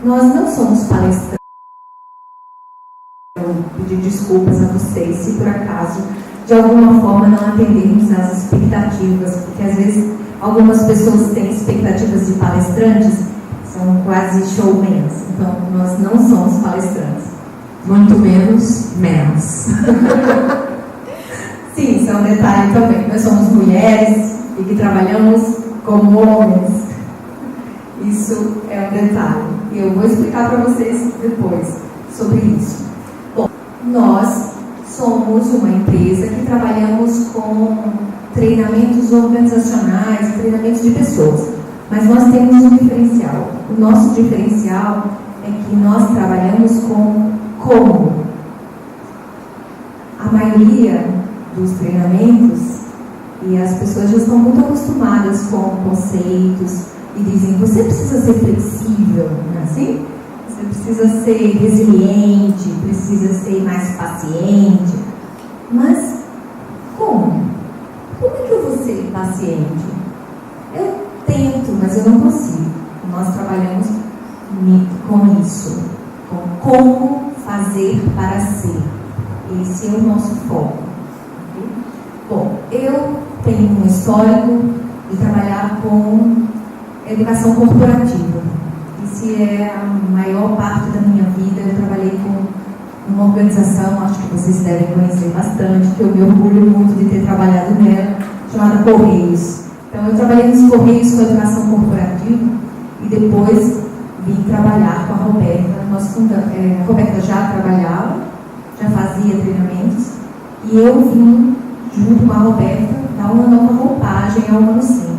nós não somos palestrantes. Eu pedir desculpas a vocês se por acaso, de alguma forma, não atendermos às expectativas, porque às vezes algumas pessoas têm expectativas de palestrantes, são quase showmans. Então, nós não somos palestrantes. Muito menos. Sim, isso é um detalhe também. Nós somos mulheres e que trabalhamos como homens. Isso é um detalhe. E eu vou explicar para vocês depois sobre isso. Bom, nós somos uma empresa que trabalhamos com treinamentos organizacionais, treinamentos de pessoas. Mas nós temos um diferencial. O nosso diferencial é que nós trabalhamos com como. A maioria dos treinamentos, e as pessoas já estão muito acostumadas com conceitos e dizem, você precisa ser flexível, não é assim? Você precisa ser resiliente, precisa ser mais paciente. Mas como? Como é que eu vou ser paciente? Eu tento, mas eu não consigo. Nós trabalhamos com isso, com como fazer para ser. Esse é o nosso foco. Okay? Bom, eu tenho um histórico de trabalhar com educação corporativa. Esse é a maior parte da minha vida. Eu trabalhei com uma organização, acho que vocês devem conhecer bastante, que eu me orgulho muito de ter trabalhado nela, chamada Correios. Então, eu trabalhei nos Correios com educação corporativa e depois vim trabalhar com a Roberta. A Roberta já trabalhava, já fazia treinamentos, e eu vim junto com a Roberta dar uma nova roupagem ao Humano Centro.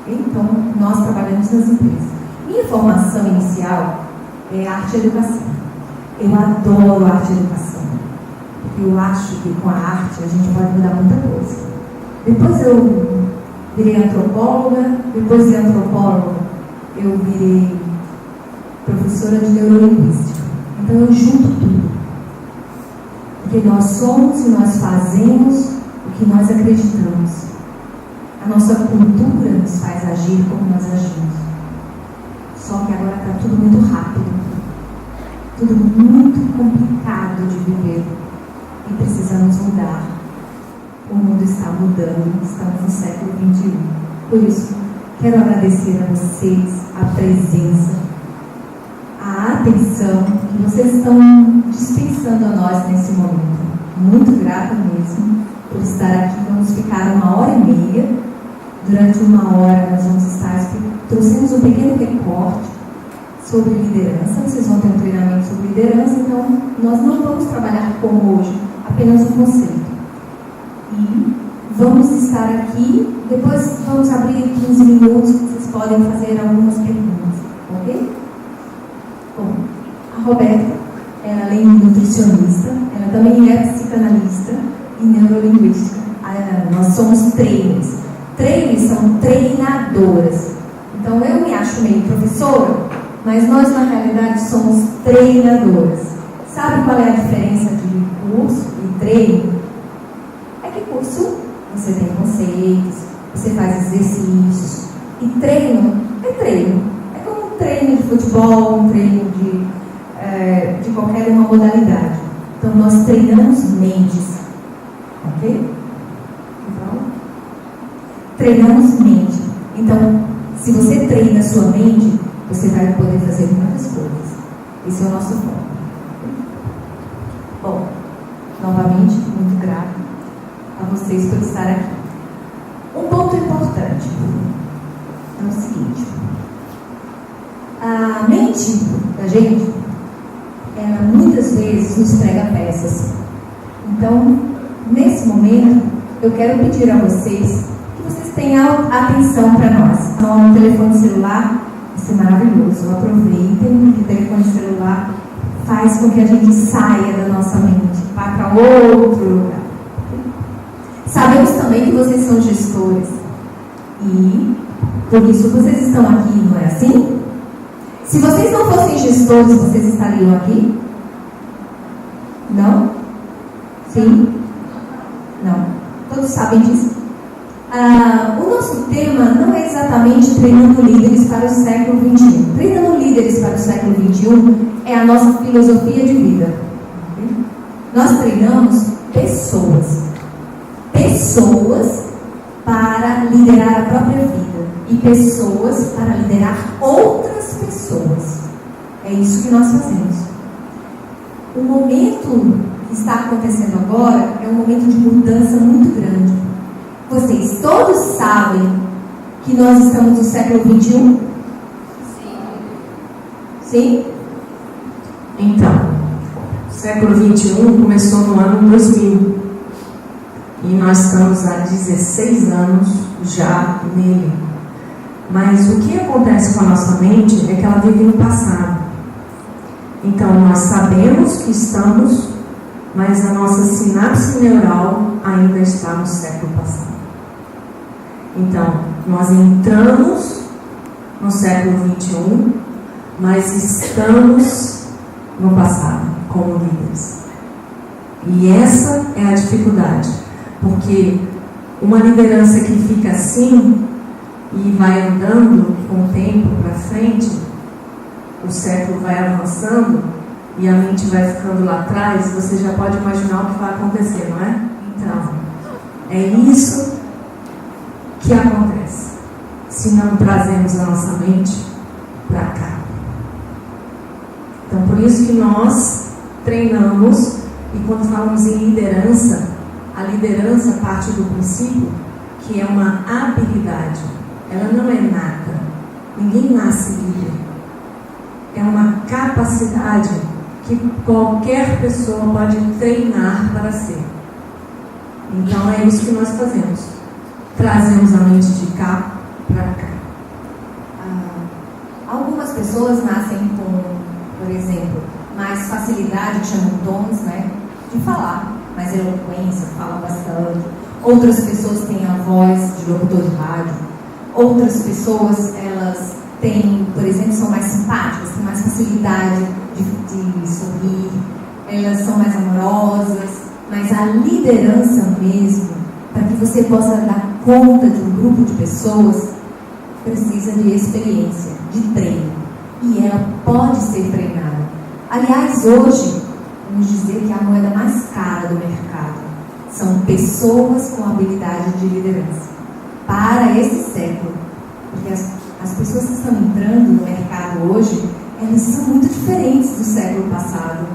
Então, nós trabalhamos nas empresas. Minha formação inicial é arte e educação. Eu adoro arte e educação, porque eu acho que com a arte a gente pode mudar muita coisa. Depois eu virei antropóloga, depois de antropóloga eu virei professora de neurolinguística. Então eu junto tudo. Porque nós somos e nós fazemos o que nós acreditamos. A nossa cultura nos faz agir como nós agimos. Só que agora está tudo muito rápido. Tudo muito complicado de viver. E precisamos mudar. O mundo está mudando. Estamos no século XXI. Por isso, quero agradecer a vocês a presença, a atenção que vocês estão dispensando a nós nesse momento. Muito grata mesmo por estar aqui. Vamos ficar 1h30. Durante 1 hora nós vamos estar, trouxemos um pequeno recorte sobre liderança. Vocês vão ter um treinamento sobre liderança, então nós não vamos trabalhar como hoje, apenas um conceito. E vamos estar aqui, depois vamos abrir 15 minutos, vocês podem fazer algumas perguntas, ok? Bom, a Roberta, ela além de nutricionista, ela também é psicanalista e neurolinguística. Nós somos trainers. Trainers são treinadoras. Então eu me acho meio professora, mas nós na realidade somos treinadoras. Sabe qual é a diferença de curso e treino? É que curso você tem conceitos, você faz exercícios, e treino é treino. É como um treino de futebol, um treino de qualquer uma modalidade. Então nós treinamos mentes, ok? Treinamos mente. Então, se você treina a sua mente, você vai poder fazer muitas coisas. Esse é o nosso foco. Bom, novamente, muito grata a vocês por estar aqui. Um ponto importante é o seguinte: a mente da gente, ela muitas vezes nos prega peças. Então, nesse momento, eu quero pedir a vocês tenham atenção para nós. O telefone celular, isso é maravilhoso. Aproveitem que o telefone celular faz com que a gente saia da nossa mente, vá para outro lugar. Sabemos também que vocês são gestores e por isso vocês estão aqui, não é assim? Se vocês não fossem gestores, vocês estariam aqui? Não? Sim? Não? Todos sabem disso? O nosso tema não é exatamente treinando líderes para o século XXI. Treinando líderes para o século XXI é a nossa filosofia de vida. Nós treinamos pessoas. Pessoas para liderar a própria vida. E pessoas para liderar outras pessoas. É isso que nós fazemos. O momento que está acontecendo agora é um momento de mudança muito grande. Vocês todos sabem que nós estamos no século XXI? Sim. Sim? Então, o século XXI começou no ano 2000. E nós estamos há 16 anos já nele. Mas o que acontece com a nossa mente é que ela vive no passado. Então, nós sabemos que estamos, mas a nossa sinapse neural ainda está no século passado. Então, nós entramos no século XXI, mas estamos no passado, como líderes. E essa é a dificuldade, porque uma liderança que fica assim e vai andando com o tempo para frente, o século vai avançando e a mente vai ficando lá atrás, você já pode imaginar o que vai acontecer, não é? Então, é isso que acontece se não trazemos a nossa mente para cá. Então, por isso que nós treinamos, e quando falamos em liderança, a liderança parte do princípio que é uma habilidade. Ela não é nada. Ninguém nasce líder. É uma capacidade que qualquer pessoa pode treinar para ser. Então é isso que nós fazemos. Trazemos a mente de cá para cá. Algumas pessoas nascem com, por exemplo, mais facilidade, que chamam dons, né, de falar, mais eloquência, falam bastante. Outras pessoas têm a voz de locutor de rádio. Outras pessoas, elas têm, por exemplo, são mais simpáticas, têm mais facilidade de sorrir, elas são mais amorosas, mas a liderança mesmo, para que você possa dar conta de um grupo de pessoas, precisa de experiência, de treino, e ela pode ser treinada. Aliás, hoje, vamos dizer que a moeda mais cara do mercado são pessoas com habilidade de liderança, para esse século, porque as pessoas que estão entrando no mercado hoje, elas são muito diferentes do século passado.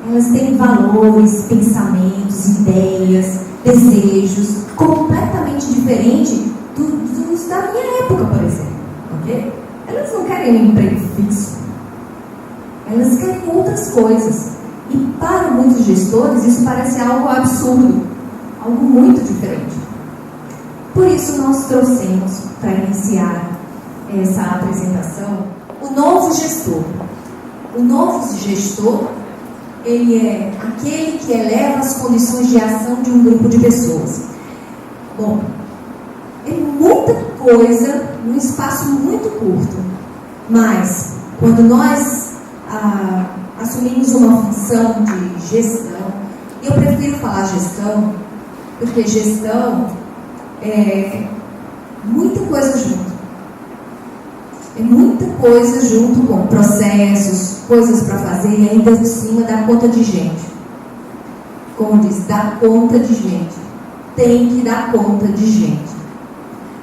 Elas têm valores, pensamentos, ideias, desejos completamente diferentes dos da minha época, por exemplo. Okay? Elas não querem um emprego fixo. Elas querem outras coisas. E para muitos gestores isso parece algo absurdo, algo muito diferente. Por isso nós trouxemos para iniciar essa apresentação o novo gestor. O novo gestor, ele é aquele que eleva as condições de ação de um grupo de pessoas. Bom, é muita coisa num espaço muito curto, mas quando nós assumimos uma função de gestão, eu prefiro falar gestão, porque gestão é muita coisa junto. É muita coisa junto com processos, coisas para fazer e ainda por cima dá conta de gente. Como diz, dá conta de gente. Tem que dar conta de gente.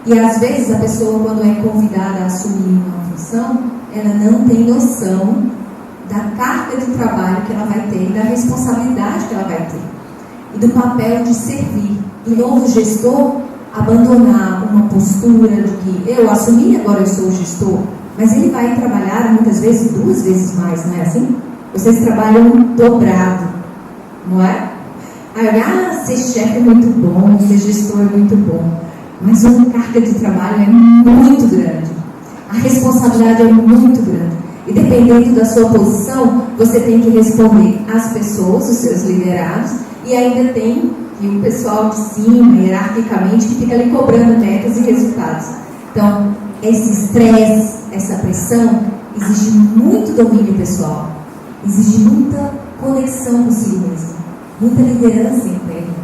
E às vezes a pessoa, quando é convidada a assumir uma função, ela não tem noção da carga de trabalho que ela vai ter e da responsabilidade que ela vai ter. E do papel de servir. Do novo gestor abandonar uma postura de que eu assumi, agora eu sou o gestor, mas ele vai trabalhar muitas vezes 2 vezes mais, não é assim? Vocês trabalham dobrado, não é? Aí, ser chefe é muito bom, ser gestor é muito bom, mas a carga de trabalho é muito grande, a responsabilidade é muito grande, e dependendo da sua posição, você tem que responder às pessoas, os seus liderados, e ainda tem o pessoal de cima, hierarquicamente, que fica ali cobrando metas e resultados. Então, esse estresse, essa pressão, exige muito domínio pessoal, exige muita conexão consigo mesmo, muita liderança interna.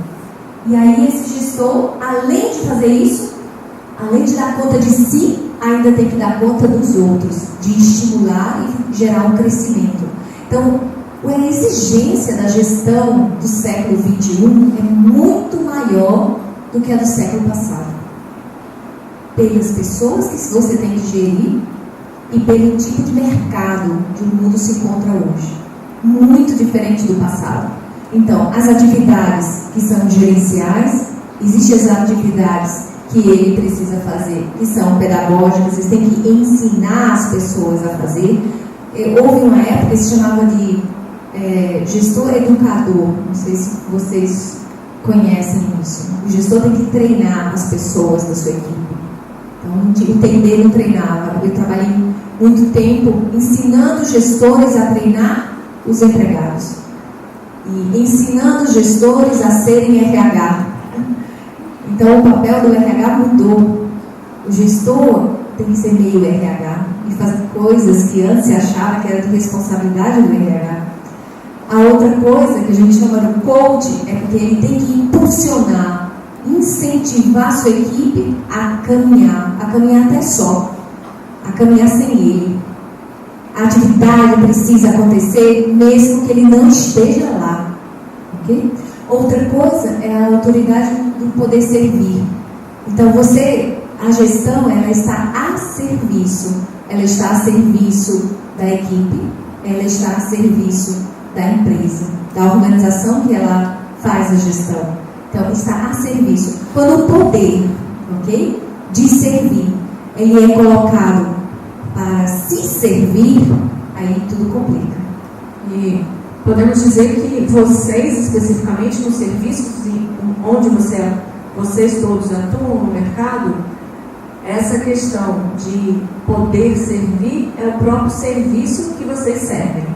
E aí, esse gestor gestor, além de fazer isso, além de dar conta de si, ainda tem que dar conta dos outros, de estimular e gerar um crescimento. Então, a exigência da gestão do século XXI é muito maior do que a do século passado. Pelas pessoas que você tem que gerir e pelo tipo de mercado que o mundo se encontra hoje. Muito diferente do passado. Então, as atividades que são gerenciais, existem as atividades que ele precisa fazer, que são pedagógicas, eles têm que ensinar as pessoas a fazer. Houve uma época que se chamava de gestor educador, não sei se vocês conhecem isso. O gestor tem que treinar as pessoas da sua equipe. Então, entender não treinava. Eu trabalhei muito tempo ensinando gestores a treinar os empregados e ensinando gestores a serem RH. Então, o papel do RH mudou. O gestor tem que ser meio RH e fazer coisas que antes se achava que era de responsabilidade do RH. A outra coisa que a gente chama de coach é porque ele tem que impulsionar, incentivar a sua equipe a caminhar até só, a caminhar sem ele. A atividade precisa acontecer mesmo que ele não esteja lá. Okay? Outra coisa é a autoridade do poder servir. Então a gestão, ela está a serviço. Ela está a serviço da equipe, ela está a serviço da empresa, da organização que ela faz a gestão. Então, está a serviço. Quando o poder, ok, de servir, ele é colocado para se servir, aí tudo complica. E podemos dizer que vocês, especificamente nos serviços onde vocês todos atuam no mercado, essa questão de poder servir é o próprio serviço que vocês servem.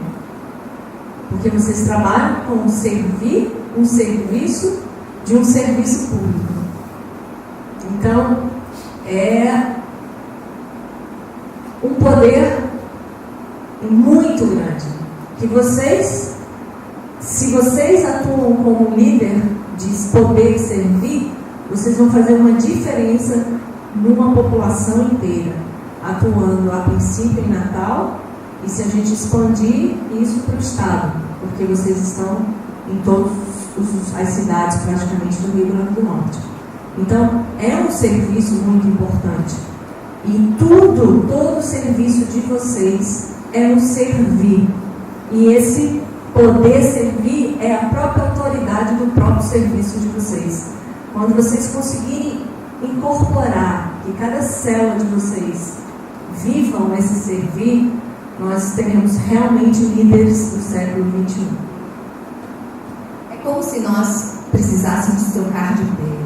Porque vocês trabalham com servir um serviço de um serviço público. Então, é um poder muito grande. Que vocês, se vocês atuam como líder de poder servir, vocês vão fazer uma diferença numa população inteira, atuando a princípio em Natal, e se a gente expandir isso para o estado, porque vocês estão em todas as cidades praticamente do Rio Grande do Norte. Então, é um serviço muito importante. E todo serviço de vocês é um servir. E esse poder servir é a própria autoridade do próprio serviço de vocês. Quando vocês conseguirem incorporar que cada célula de vocês vivam esse servir, nós teremos realmente líderes do século XXI. É como se nós precisássemos trocar de ideia.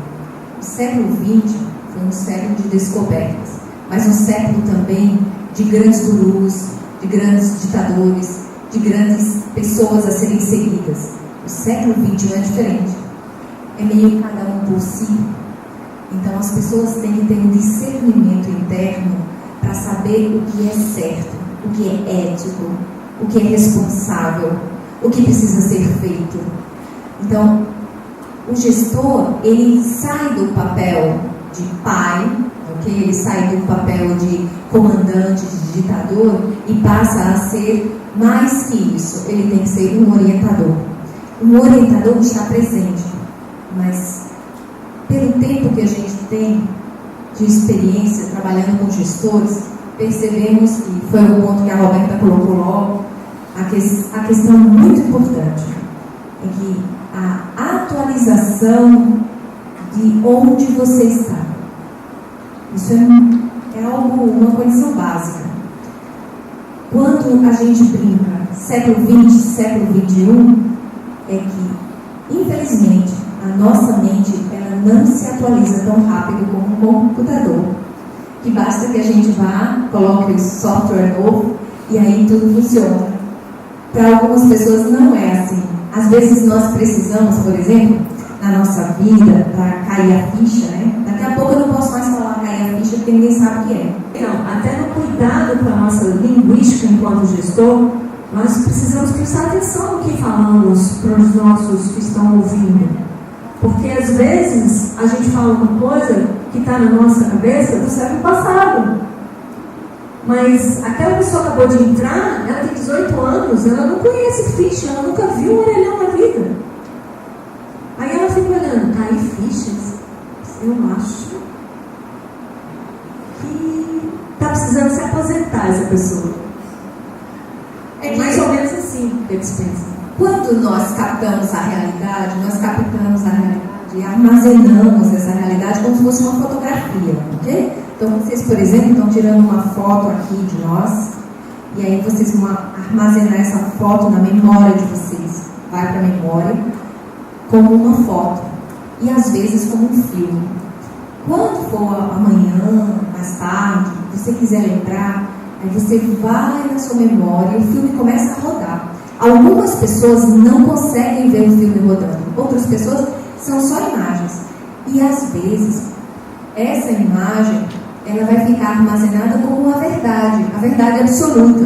O século XX foi um século de descobertas, mas um século também de grandes gurus, de grandes ditadores, de grandes pessoas a serem seguidas. O século XXI é diferente. É meio cada um por si. Então as pessoas têm que ter um discernimento interno para saber o que é certo, o que é ético, o que é responsável, o que precisa ser feito. Então, o gestor, ele sai do papel de pai, okay? Ele sai do papel de comandante, de ditador, e passa a ser mais que isso. Ele tem que ser um orientador. Um orientador está presente, mas pelo tempo que a gente tem de experiência trabalhando com gestores, percebemos que foi o ponto que a Roberta colocou logo, a questão muito importante é que a atualização de onde você está. Isso é algo, uma condição básica. Quando a gente brinca século XX, século XXI, é que, infelizmente, a nossa mente ela não se atualiza tão rápido como um computador. Que basta que a gente vá, coloque o software novo e aí tudo funciona. Para algumas pessoas não é assim. Às vezes nós precisamos, por exemplo, na nossa vida, para cair a ficha, né? Daqui a pouco eu não posso mais falar cair a ficha porque ninguém sabe o que é. Então, até no cuidado com a nossa linguística enquanto gestor, nós precisamos prestar atenção no que falamos para os nossos que estão ouvindo. Porque às vezes a gente fala uma coisa que está na nossa cabeça do século passado. Mas aquela pessoa acabou de entrar, ela tem 18 anos, ela não conhece ficha, ela nunca viu um orelhão na vida. Aí ela fica olhando, cair fichas? Eu acho que está precisando se aposentar essa pessoa. É mais ou menos assim que eles pensam. Quando nós captamos a realidade e armazenamos essa realidade como se fosse uma fotografia, ok? Então vocês, por exemplo, estão tirando uma foto aqui de nós, e aí vocês vão armazenar essa foto na memória de vocês. Vai para a memória como uma foto, e às vezes como um filme. Quando for amanhã, mais tarde, você quiser lembrar, aí você vai na sua memória e o filme começa a rodar. Algumas pessoas não conseguem ver o filme rodando, outras pessoas são só imagens. E às vezes, essa imagem, ela vai ficar armazenada como uma verdade, a verdade absoluta.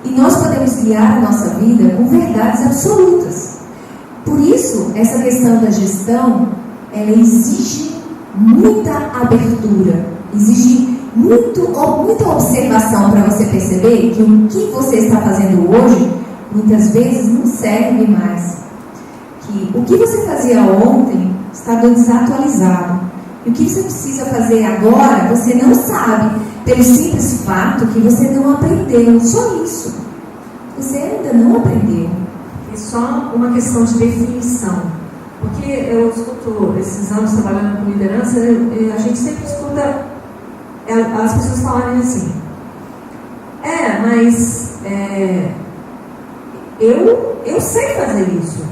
E nós podemos guiar a nossa vida com verdades absolutas. Por isso, essa questão da gestão, ela exige muita abertura, exige muita observação para você perceber que o que você está fazendo hoje, muitas vezes não serve mais. Que o que você fazia ontem está desatualizado. E o que você precisa fazer agora, você não sabe, pelo simples fato que você não aprendeu. Só isso. Você ainda não aprendeu. É só uma questão de definição. Porque eu escuto esses anos trabalhando com liderança, a gente sempre escuta as pessoas falarem assim: mas eu sei fazer isso,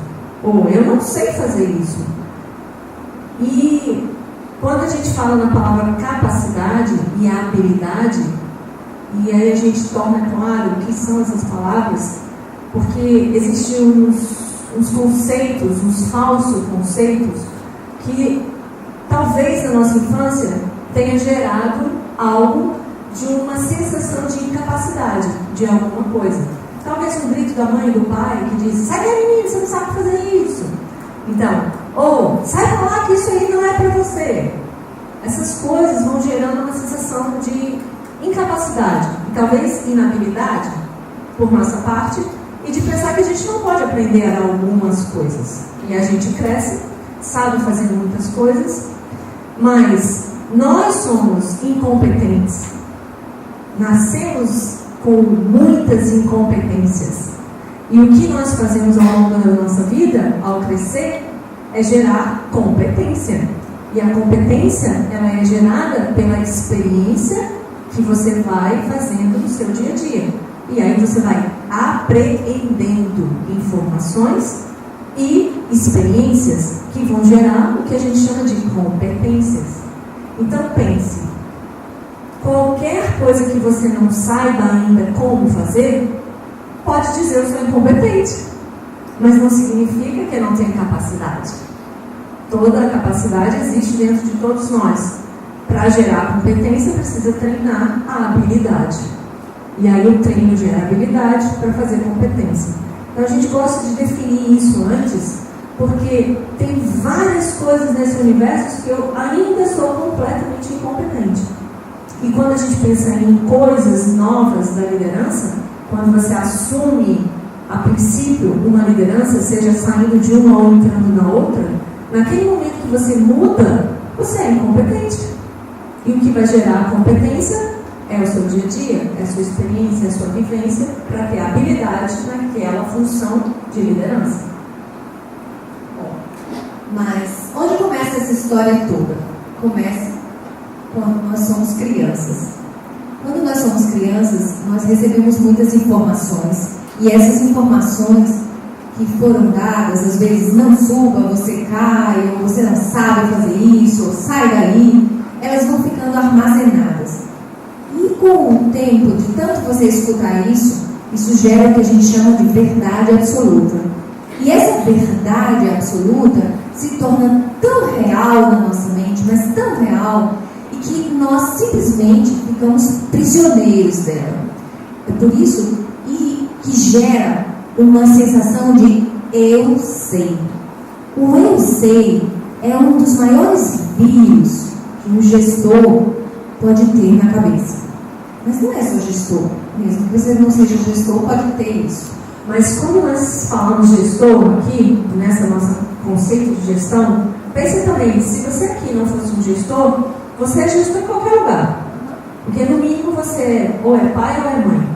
ou eu não sei fazer isso. E quando a gente fala na palavra capacidade e habilidade, e aí a gente torna claro o que são essas palavras, porque existem uns conceitos, uns falsos conceitos, que talvez na nossa infância tenha gerado algo de uma sensação de incapacidade de alguma coisa. Talvez um grito da mãe e do pai que diz: sai daí, menino, você não sabe fazer isso. Então, ou sai pra lá que isso aí não é para você. Essas coisas vão gerando uma sensação de incapacidade e talvez inabilidade por nossa parte, e de pensar que a gente não pode aprender algumas coisas. E a gente cresce, sabe fazer muitas coisas, mas nós somos incompetentes. Nascemos com muitas incompetências. E o que nós fazemos ao longo da nossa vida, ao crescer, é gerar competência. E a competência, ela é gerada pela experiência que você vai fazendo no seu dia a dia. E aí você vai apreendendo informações e experiências que vão gerar o que a gente chama de competências. Então pense, qualquer coisa que você não saiba ainda como fazer, pode dizer eu sou incompetente, mas não significa que eu não tenho capacidade. Toda a capacidade existe dentro de todos nós. Para gerar competência, precisa treinar a habilidade. E aí o treino gera habilidade para fazer competência. Então a gente gosta de definir isso antes, porque tem várias coisas nesse universo que eu ainda sou completamente incompetente. E quando a gente pensa em coisas novas da liderança, quando você assume a princípio uma liderança, seja saindo de uma ou entrando na outra, naquele momento que você muda, você é incompetente. E o que vai gerar competência é o seu dia a dia, é a sua experiência, é a sua vivência, para ter habilidade naquela função de liderança. Bom, mas onde começa essa história toda? Começa quando nós somos crianças. Quando nós somos crianças, nós recebemos muitas informações, e essas informações que foram dadas, às vezes, não suba, você cai, ou você não sabe fazer isso, ou sai daí, elas vão ficando armazenadas. E com o tempo, de tanto você escutar isso gera o que a gente chama de verdade absoluta. E essa verdade absoluta se torna tão real na nossa mente, mas tão real, e que nós simplesmente ficamos prisioneiros dela. É por isso que gera uma sensação de eu sei. O eu sei é um dos maiores vírus que um gestor pode ter na cabeça. Mas não é só gestor, mesmo que você não seja gestor, pode ter isso. Mas quando nós falamos gestor aqui, nessa nossa conceito de gestão, pense também, se você aqui não fosse um gestor, você é gestor em qualquer lugar. Porque no mínimo você ou é pai ou é mãe.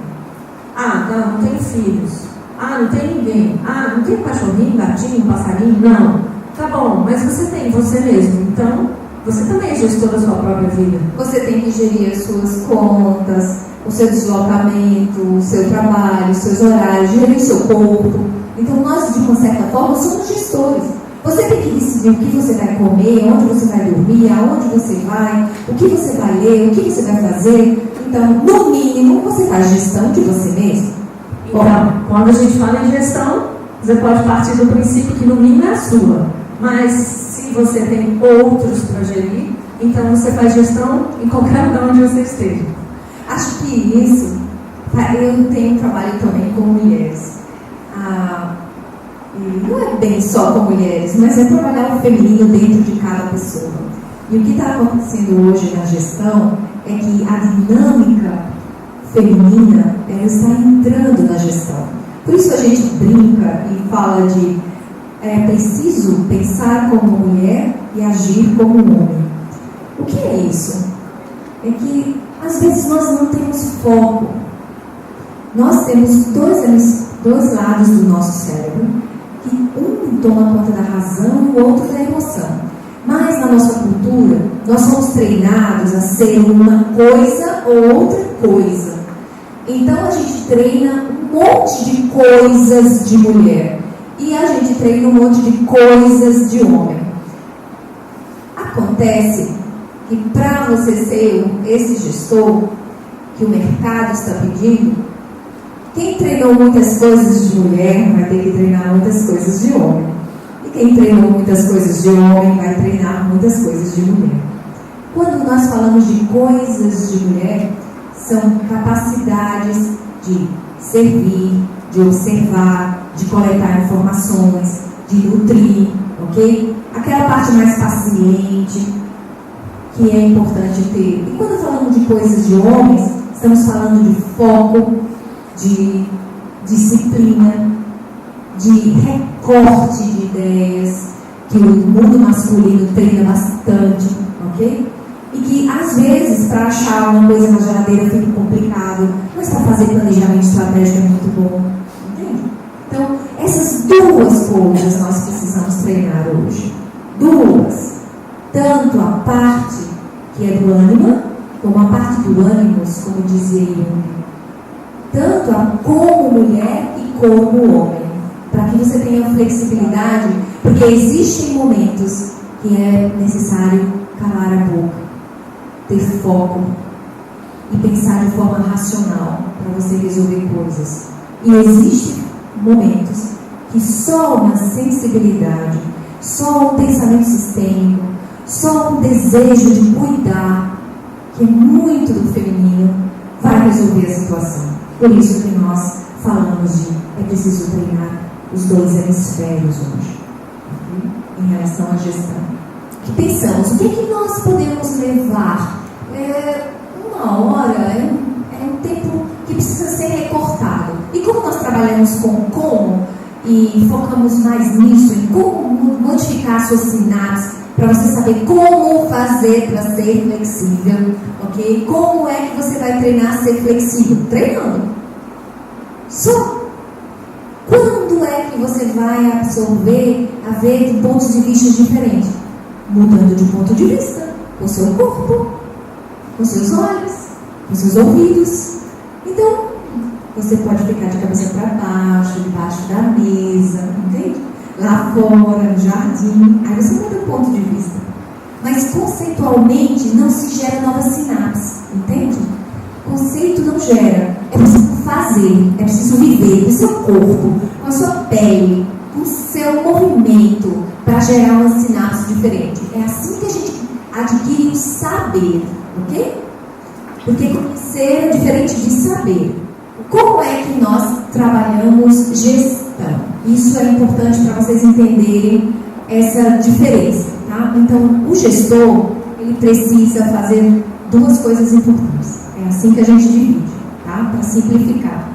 Ah, não tenho filhos. Ah, não tem ninguém. Ah, não tem um cachorrinho, um gatinho, um passarinho? Não. Tá bom, mas você tem você mesmo. Então, você também é gestor da sua própria vida. Você tem que gerir as suas contas, o seu deslocamento, o seu trabalho, os seus horários, gerir o seu corpo. Então, nós, de uma certa forma, somos gestores. Você tem que decidir o que você vai comer, onde você vai dormir, aonde você vai, o que você vai ler, o que você vai fazer. Então, no mínimo, você faz gestão de você mesmo. Então, quando a gente fala em gestão, você pode partir do princípio que no mínimo é a sua. Mas se você tem outros para gerir, então você faz gestão em qualquer lugar onde você esteja. Acho que isso, eu tenho um trabalho também com mulheres. E não é bem só com mulheres, mas é trabalhar o feminino dentro de cada pessoa. E o que está acontecendo hoje na gestão é que a dinâmica feminina, ela está entrando na gestão. Por isso a gente brinca e fala de é preciso pensar como mulher e agir como homem. O que é isso? É que às vezes nós não temos foco. Nós temos dois lados do nosso cérebro, que um toma conta da razão e o outro da emoção. Mas na nossa cultura, nós somos treinados a ser uma coisa ou outra coisa. Então a gente treina um monte de coisas de mulher e a gente treina um monte de coisas de homem. Acontece que para você ser esse gestor que o mercado está pedindo, quem treinou muitas coisas de mulher vai ter que treinar muitas coisas de homem. E quem treinou muitas coisas de homem vai treinar muitas coisas de mulher. Quando nós falamos de coisas de mulher, são capacidades de servir, de observar, de coletar informações, de nutrir, ok? Aquela parte mais paciente que é importante ter. E quando falamos de coisas de homens, estamos falando de foco, de disciplina, de recorte de ideias, que o mundo masculino treina bastante, ok? E que às vezes para achar uma coisa na geladeira fica complicado, mas para fazer planejamento estratégico é muito bom, entende? Então, essas duas coisas nós precisamos treinar hoje. Duas. Tanto a parte que é do ânima, como a parte do ânimos, como dizia Jung. Tanto a como mulher e como homem. Para que você tenha flexibilidade, porque existem momentos que é necessário calar a boca, ter foco e pensar de forma racional para você resolver coisas. E existem momentos que só uma sensibilidade, só um pensamento sistêmico, só um desejo de cuidar, que é muito do feminino, vai resolver a situação. Por isso que nós falamos de é preciso treinar os dois hemisférios hoje, em relação à gestão. Que pensamos, o que é que nós podemos levar? Uma hora é um tempo que precisa ser recortado. E como nós trabalhamos com como e focamos mais nisso, em como modificar suas sinapses, para você saber como fazer para ser flexível, ok? Como é que você vai treinar a ser flexível? Treinando. Só. Quando é que você vai absorver, a ver de pontos de vista diferentes? Mudando de ponto de vista, com o seu corpo, com seus olhos, com seus ouvidos. Então, você pode ficar de cabeça para baixo, debaixo da mesa, entende? Lá fora, no jardim. Aí você muda o ponto de vista. Mas conceitualmente não se gera novas sinapses, entende? Conceito não gera. É preciso fazer, é preciso viver com o seu corpo, com a sua pele, com o seu movimento, para gerar uma sinapse diferente. É assim que a gente adquire o saber, ok? Porque conhecer é diferente de saber. Como é que nós trabalhamos gestão? Isso é importante para vocês entenderem essa diferença. tá? Então, o gestor, ele precisa fazer duas coisas importantes. É assim que a gente divide, tá? Para simplificar.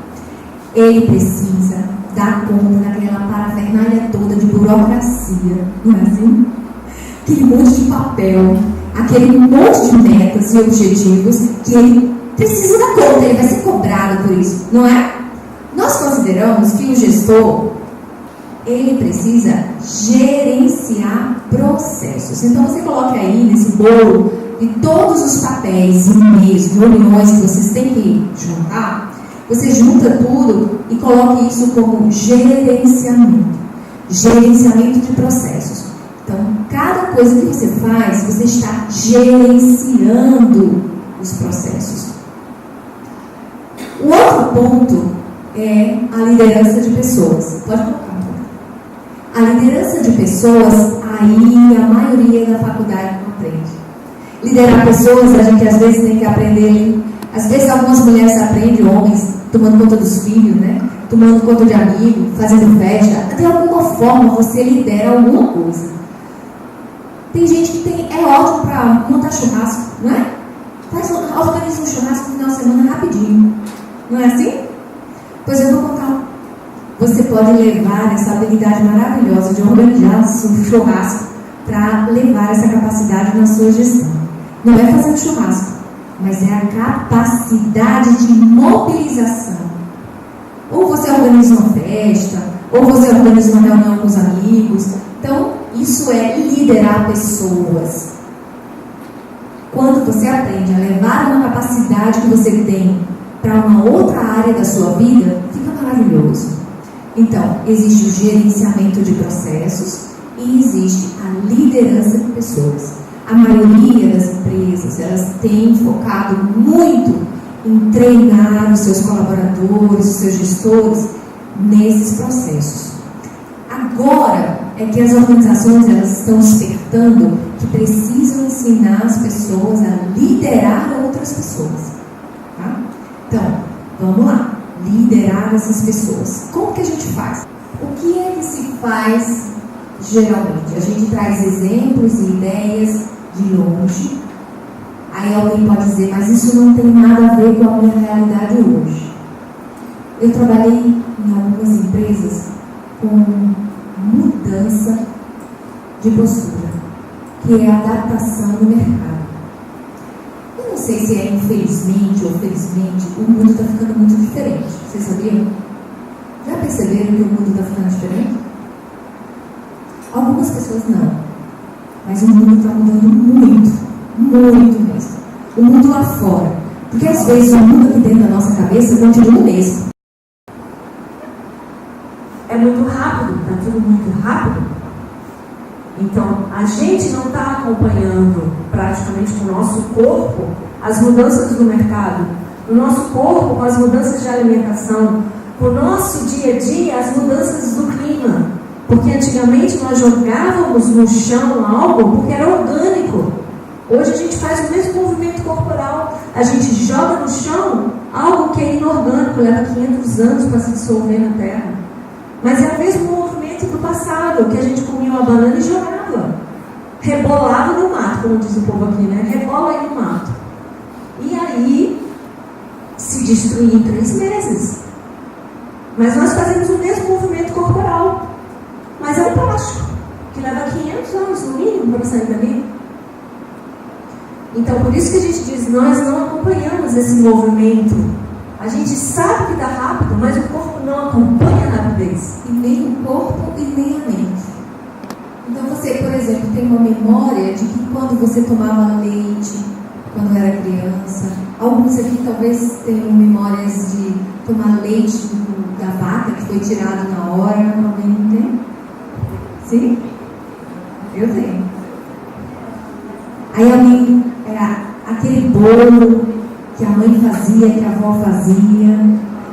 Ele precisa dar conta daquela parafernália toda de burocracia, não é assim? Aquele monte de papel, aquele monte de metas e objetivos que ele precisa dar conta, ele vai ser cobrado por isso, não é? Nós consideramos que o gestor, ele precisa gerenciar processos. Então você coloca aí nesse bolo de todos os papéis, e-mails, reuniões que vocês têm que juntar, você junta tudo e coloca isso como gerenciamento. Gerenciamento de processos. Então, cada coisa que você faz, você está gerenciando os processos. O outro ponto é a liderança de pessoas. Pode colocar. A liderança de pessoas, aí a maioria da faculdade não aprende. Liderar pessoas, a gente às vezes tem que aprender. Às vezes algumas mulheres aprendem, homens, tomando conta dos filhos, né? Tomando conta de amigos, fazendo festa. De alguma forma você lidera alguma coisa. Tem gente que é ótimo para montar churrasco, não é? Organiza um churrasco no final de semana rapidinho. Não é assim? Pois eu vou contar. Você pode levar essa habilidade maravilhosa de organizar o churrasco para levar essa capacidade na sua gestão. Não é fazer um churrasco, mas é a capacidade de mobilização. Ou você organiza uma festa, ou você organiza uma reunião com os amigos. Então, isso é liderar pessoas. Quando você aprende a levar uma capacidade que você tem para uma outra área da sua vida, fica maravilhoso. Então, existe o gerenciamento de processos e existe a liderança de pessoas. A maioria das empresas, elas têm focado muito em treinar os seus colaboradores, os seus gestores nesses processos. Agora é que as organizações elas estão despertando que precisam ensinar as pessoas a liderar outras pessoas. Tá? Então, vamos lá. Liderar essas pessoas. Como que a gente faz? O que é que se faz geralmente? A gente traz exemplos e ideias de longe. Aí alguém pode dizer, mas isso não tem nada a ver com a minha realidade hoje. Eu trabalhei em algumas empresas com mudança de postura, que é a adaptação do mercado. Eu não sei se é infelizmente ou felizmente, o mundo está ficando muito diferente. Vocês sabiam? Já perceberam que o mundo está ficando diferente? Algumas pessoas não. Mas o mundo está mudando muito, muito mesmo. O mundo lá fora. Porque às vezes o mundo aqui dentro da nossa cabeça continua o mesmo. É muito rápido, está tudo muito rápido. Então, a gente não está acompanhando praticamente com o nosso corpo as mudanças do mercado, no nosso corpo com as mudanças de alimentação, com o nosso dia a dia as mudanças do clima. Porque antigamente nós jogávamos no chão algo porque era orgânico. Hoje a gente faz o mesmo movimento corporal. A gente joga no chão algo que é inorgânico, leva 500 anos para se dissolver na terra. Mas é o mesmo movimento do passado, que a gente comia uma banana e jogava. Rebolava no mato, como diz o povo aqui, né? Rebola aí no mato. E aí, se destruía em 3 meses. Mas nós fazemos o mesmo movimento corporal. Mas é um plástico, que leva 500 anos no mínimo para sair dali. Então, por isso que a gente diz, nós não acompanhamos esse movimento. A gente sabe que está rápido, mas o corpo não acompanha a rapidez. E nem o corpo e nem a mente. Então você, por exemplo, tem uma memória de que quando você tomava leite, quando era criança, alguns aqui talvez tenham memórias de tomar leite da vaca que foi tirado na hora, alguém não tem? Sim? Eu tenho. Aí alguém, aquele bolo que a mãe fazia, que a avó fazia.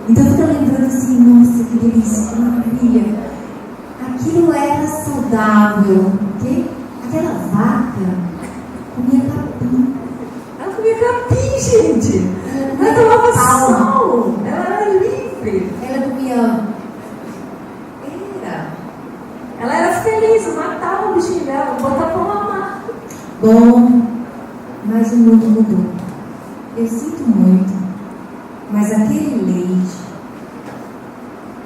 Então eu estou lembrando assim, nossa, que delícia, que maravilha. Aquilo era saudável, porque aquela vaca comia capim. Ela comia capim, gente. Ela tomava sol. Ela era livre. Ela comia... Ela era feliz, matava o bichinho dela, botava uma bom, mas o mundo mudou. Eu sinto muito, mas aquele leite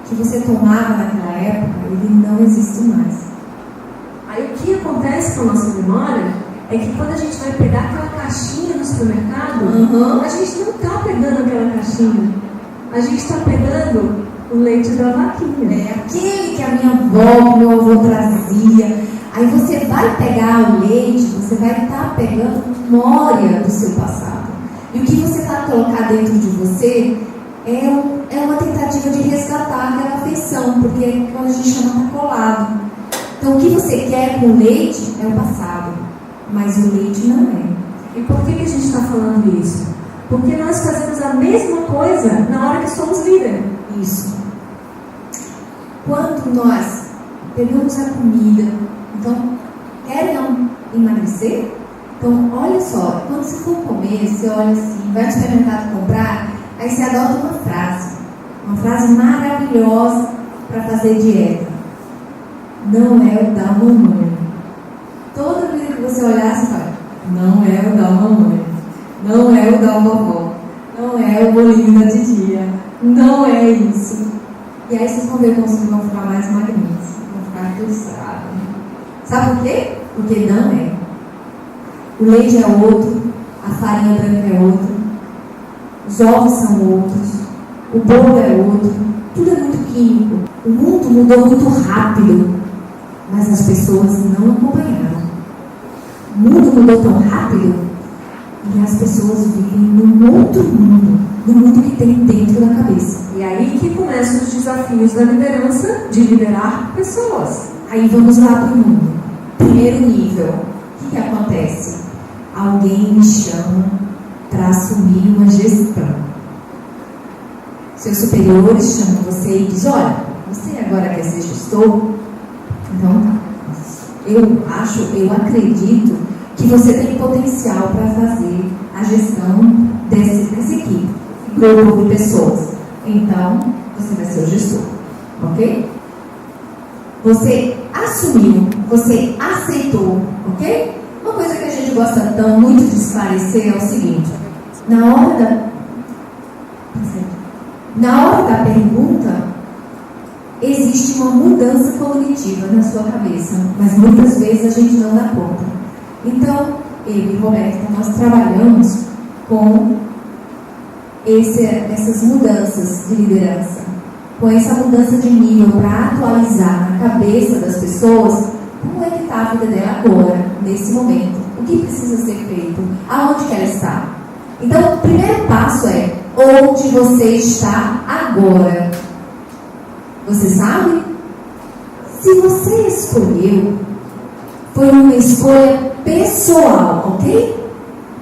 que você tomava naquela época, ele não existe mais. Aí o que acontece com a nossa memória é que quando a gente vai pegar aquela caixinha no supermercado, a gente não está pegando aquela caixinha, a gente está pegando o leite da vaquinha. É aquele que a minha avó, que meu avô trazia. Aí você vai pegar o leite, você vai estar pegando memória do seu passado. E o que você vai colocar dentro de você é uma tentativa de resgatar aquela afeição, porque é o que a gente chama de colado. Então o que você quer com o leite é o passado, mas o leite não é. E por que a gente está falando isso? Porque nós fazemos a mesma coisa na hora que somos líderes. Isso. Quando nós pegamos a comida, então, querem emagrecer? Então, olha só, quando você for comer, você olha assim, vai no supermercado comprar, aí você adota uma frase maravilhosa para fazer dieta. Não é o da mamãe. Toda vida que você olhar, você fala, não é o da mamãe, não é o da vovó, não é o bolinho da titia, não é isso. E aí vocês vão ver como vocês vão ficar mais magníficos, vão ficar frustrados. Sabe por quê? Porque não é. O leite é outro, a farinha branca é outra, os ovos são outros, o bolo é outro, tudo é muito químico. O mundo mudou muito rápido, mas as pessoas não acompanharam. O mundo mudou tão rápido e as pessoas vivem num outro mundo, no mundo que tem dentro da cabeça. E aí que começam os desafios da liderança, de liderar pessoas. Aí vamos lá para o mundo. Primeiro nível, o que acontece? Alguém me chama para assumir uma gestão. Seus superiores chamam você e dizem, olha, você agora quer ser gestor? Então, eu acredito que você tem potencial para fazer a gestão dessa equipe, grupo de pessoas. Então, você vai ser o gestor, ok? Você assumiu, você aceitou, ok? Uma coisa que a gente gosta tão muito de esclarecer é o seguinte: na hora da pergunta, existe uma mudança cognitiva na sua cabeça, mas muitas vezes a gente não dá conta. Então, eu e Roberta, nós trabalhamos com essas mudanças de liderança, com essa mudança de nível para atualizar na cabeça das pessoas como é que está a vida dela agora, nesse momento, o que precisa ser feito, aonde que ela está. Então, o primeiro passo é onde você está agora. Você sabe? Se você escolheu, foi uma escolha pessoal, ok?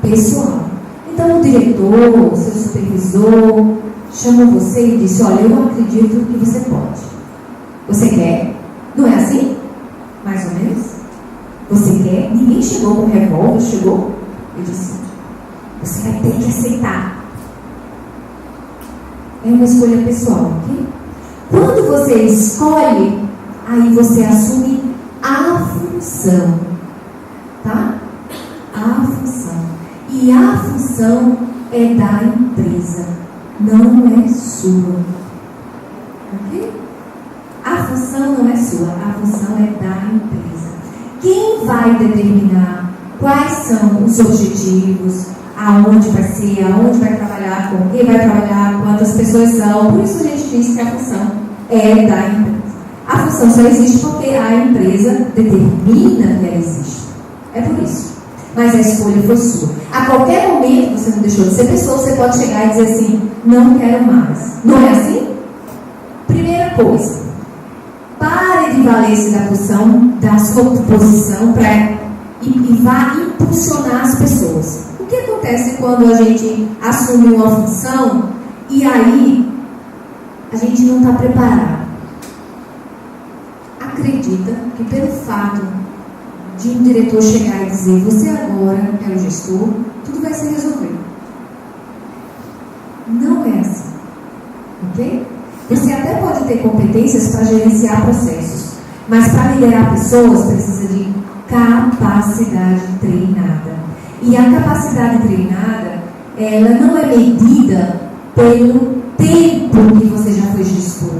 Pessoal. Então, o diretor, o seu supervisor, chamou você e disse, olha, eu não acredito que você pode. Você quer? Não é assim? Mais ou menos? Você quer? Ninguém chegou com revólver, chegou? Eu disse, você vai ter que aceitar. É uma escolha pessoal, ok? Quando você escolhe, aí você assume a função, tá? A função. E a função é da empresa, não é sua. Ok? A função não é sua, a função é da empresa. Quem vai determinar quais são os objetivos, aonde vai ser, aonde vai trabalhar, com quem vai trabalhar, quantas pessoas são, por isso a gente diz que a função é da empresa. A função só existe porque a empresa determina que ela existe. É por isso. Mas a escolha foi sua. A qualquer momento você não deixou de ser pessoa, você pode chegar e dizer assim, não quero mais. Não é assim? Primeira coisa, pare de valer-se da função, da sua posição e vá impulsionar as pessoas. O que acontece quando a gente assume uma função e aí a gente não está preparado? Acredita que pelo fato de um diretor chegar e dizer, você agora é o gestor, tudo vai ser resolvido. Não é assim. Ok? Você até pode ter competências para gerenciar processos, mas para liderar pessoas precisa de capacidade treinada. E a capacidade treinada, ela não é medida pelo tempo que você já foi gestor.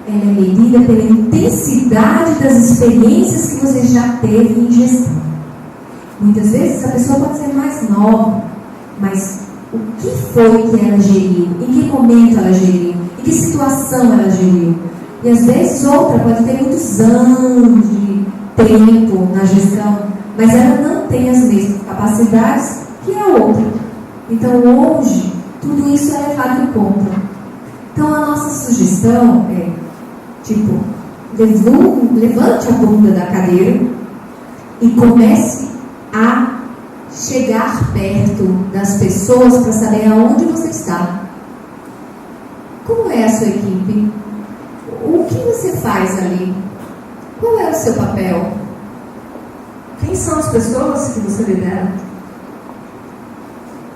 Ela é medida pela intensidade das experiências que você já teve em gestão. Muitas vezes a pessoa pode ser mais nova, mas o que foi que ela geriu? Em que momento ela geriu? Em que situação ela geriu? E às vezes outra pode ter muitos anos de tempo na gestão, mas ela não tem as mesmas capacidades que a outra. Então hoje, tudo isso é levado em conta. Então a nossa sugestão é, levante a bunda da cadeira e comece a chegar perto das pessoas para saber aonde você está. Como é a sua equipe? O que você faz ali? Qual é o seu papel? Quem são as pessoas que você lidera?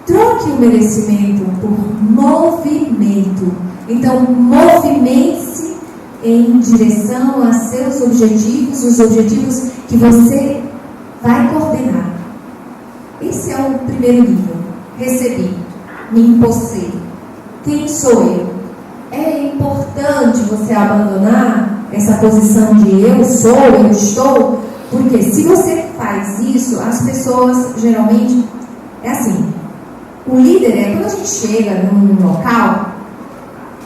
Troque o merecimento por movimento. Então, movimente-se em direção a seus objetivos, os objetivos que você vai coordenar. Esse é o primeiro nível. Recebi, me empossei. Quem sou eu? É importante você abandonar essa posição de eu sou, eu estou, porque se você faz isso, as pessoas geralmente, é assim, o líder quando a gente chega num local,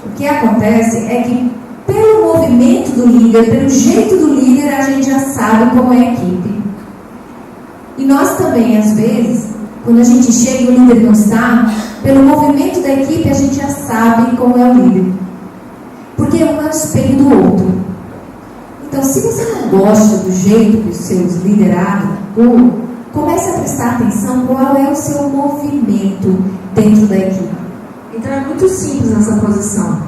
o que acontece é que pelo movimento do líder, pelo jeito do líder, a gente já sabe como é a equipe. E nós também, às vezes, quando a gente chega e o líder não está, pelo movimento da equipe a gente já sabe como é o líder. Porque um é o espelho do outro. Então, se você não gosta do jeito que os seus liderados atuam, comece a prestar atenção qual é o seu movimento dentro da equipe. Então é muito simples essa posição.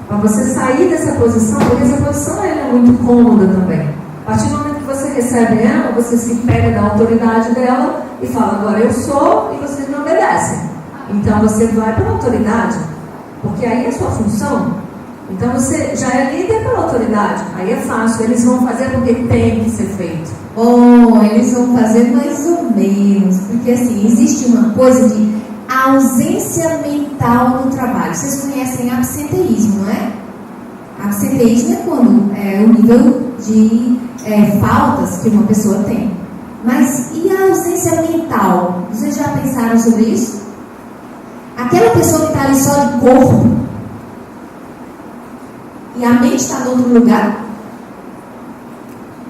Para você sair dessa posição, porque essa posição ela é muito cômoda também. A partir do momento que você recebe ela, você se pega da autoridade dela e fala, agora eu sou, e vocês me obedecem. Então você vai pela autoridade, porque aí é a sua função. Então você já é líder pela autoridade, aí é fácil, eles vão fazer porque tem que ser feito. Eles vão fazer mais ou menos, porque assim, existe uma coisa de ausência mental no trabalho. Vocês conhecem absenteísmo, não é? Absenteísmo é quando o nível de faltas que uma pessoa tem. Mas e a ausência mental? Vocês já pensaram sobre isso? Aquela pessoa que está ali só de corpo e a mente está em outro lugar.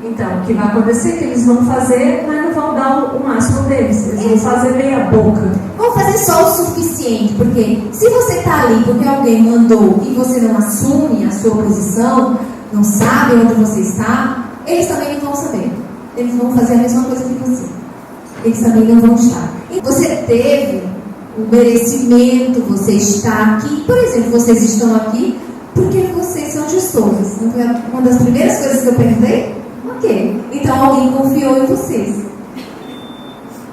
Então, o que vai acontecer é que eles vão fazer, mas não vão dar o máximo deles. Eles vão fazer meia boca. Vão fazer só o suficiente, porque se você está ali porque alguém mandou e você não assume a sua posição, não sabe onde você está, eles também não vão saber. Eles vão fazer a mesma coisa que você. Eles também não vão estar. E você teve o merecimento, você está aqui. Por exemplo, vocês estão aqui porque vocês são gestores. Não foi uma das primeiras coisas que eu perguntei? Ok. Então alguém confiou em vocês.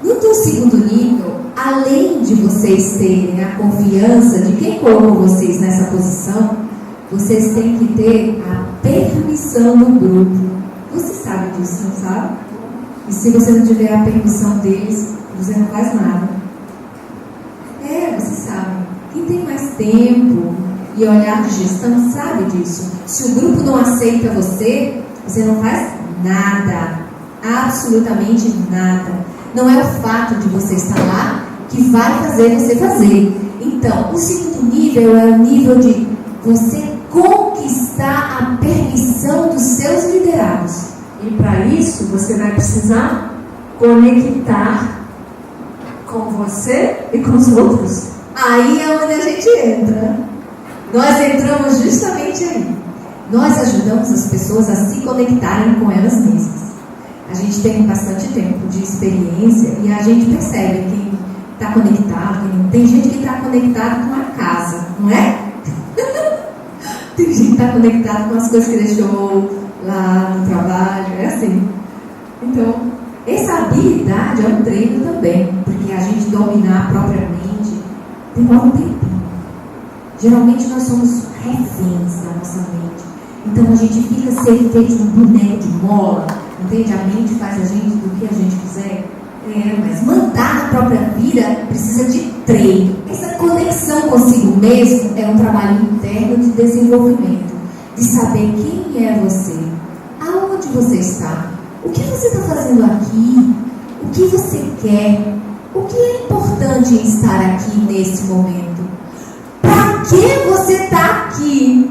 No segundo nível, além de vocês terem a confiança de quem colocou vocês nessa posição, vocês têm que ter a permissão do grupo. Você sabe disso, não sabe? E se você não tiver a permissão deles, você não faz nada. Você sabe. Quem tem mais tempo e olhar de gestão sabe disso. Se o grupo não aceita você, você não faz nada. Absolutamente nada. Não é o fato de você estar lá que vai fazer você fazer. Então, o segundo nível é o nível de você conquistar a permissão dos seus liderados. E para isso, você vai precisar conectar com você e com os outros. Aí é onde a gente entra. Nós entramos justamente aí. Nós ajudamos as pessoas a se conectarem com elas mesmas. A gente tem bastante tempo de experiência e a gente percebe quem está conectado, quem não. Tem gente que está conectado com a casa, não é? Tem gente que está conectado com as coisas que deixou lá no trabalho, é assim. Então, essa habilidade é um treino também, porque a gente dominar a própria mente demora um tempinho. Geralmente nós somos reféns da nossa mente. Então a gente fica feito um boneco de mola, Entende? A mente faz a gente do que a gente quiser. Mas mandar na própria vida precisa de treino. Essa conexão consigo mesmo é um trabalho interno de desenvolvimento, de saber quem é você, aonde você está, o que você está fazendo aqui, o que você quer, o que é importante em estar aqui nesse momento, para que você está aqui,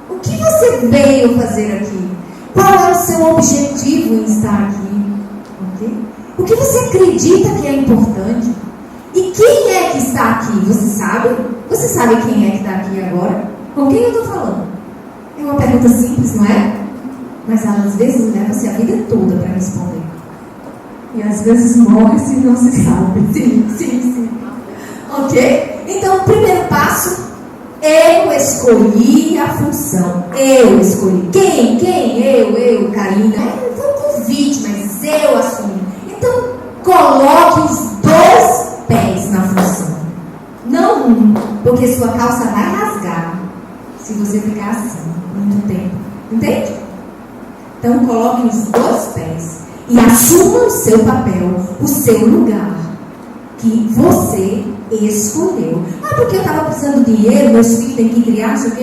o que você veio fazer aqui, qual é o seu objetivo em estar aqui, ok? O que você acredita que é importante? E quem é que está aqui? Você sabe? Você sabe quem é que está aqui agora? Com quem eu estou falando? É uma pergunta simples, não é? Mas às vezes leva-se a vida toda para responder. E às vezes morre-se e não se sabe. Sim. Ok? Então, o primeiro passo, eu escolhi a função. Eu escolhi. Quem? Eu, Karina. Foi um convite, mas eu assumi. Então, coloque os 2 pés na função. Não um, porque sua calça vai rasgar se você ficar assim muito tempo. Entende? Então, coloque os 2 pés e assuma o seu papel, o seu lugar que você escolheu. Porque eu estava precisando de dinheiro, meus filhos têm que criar, não sei o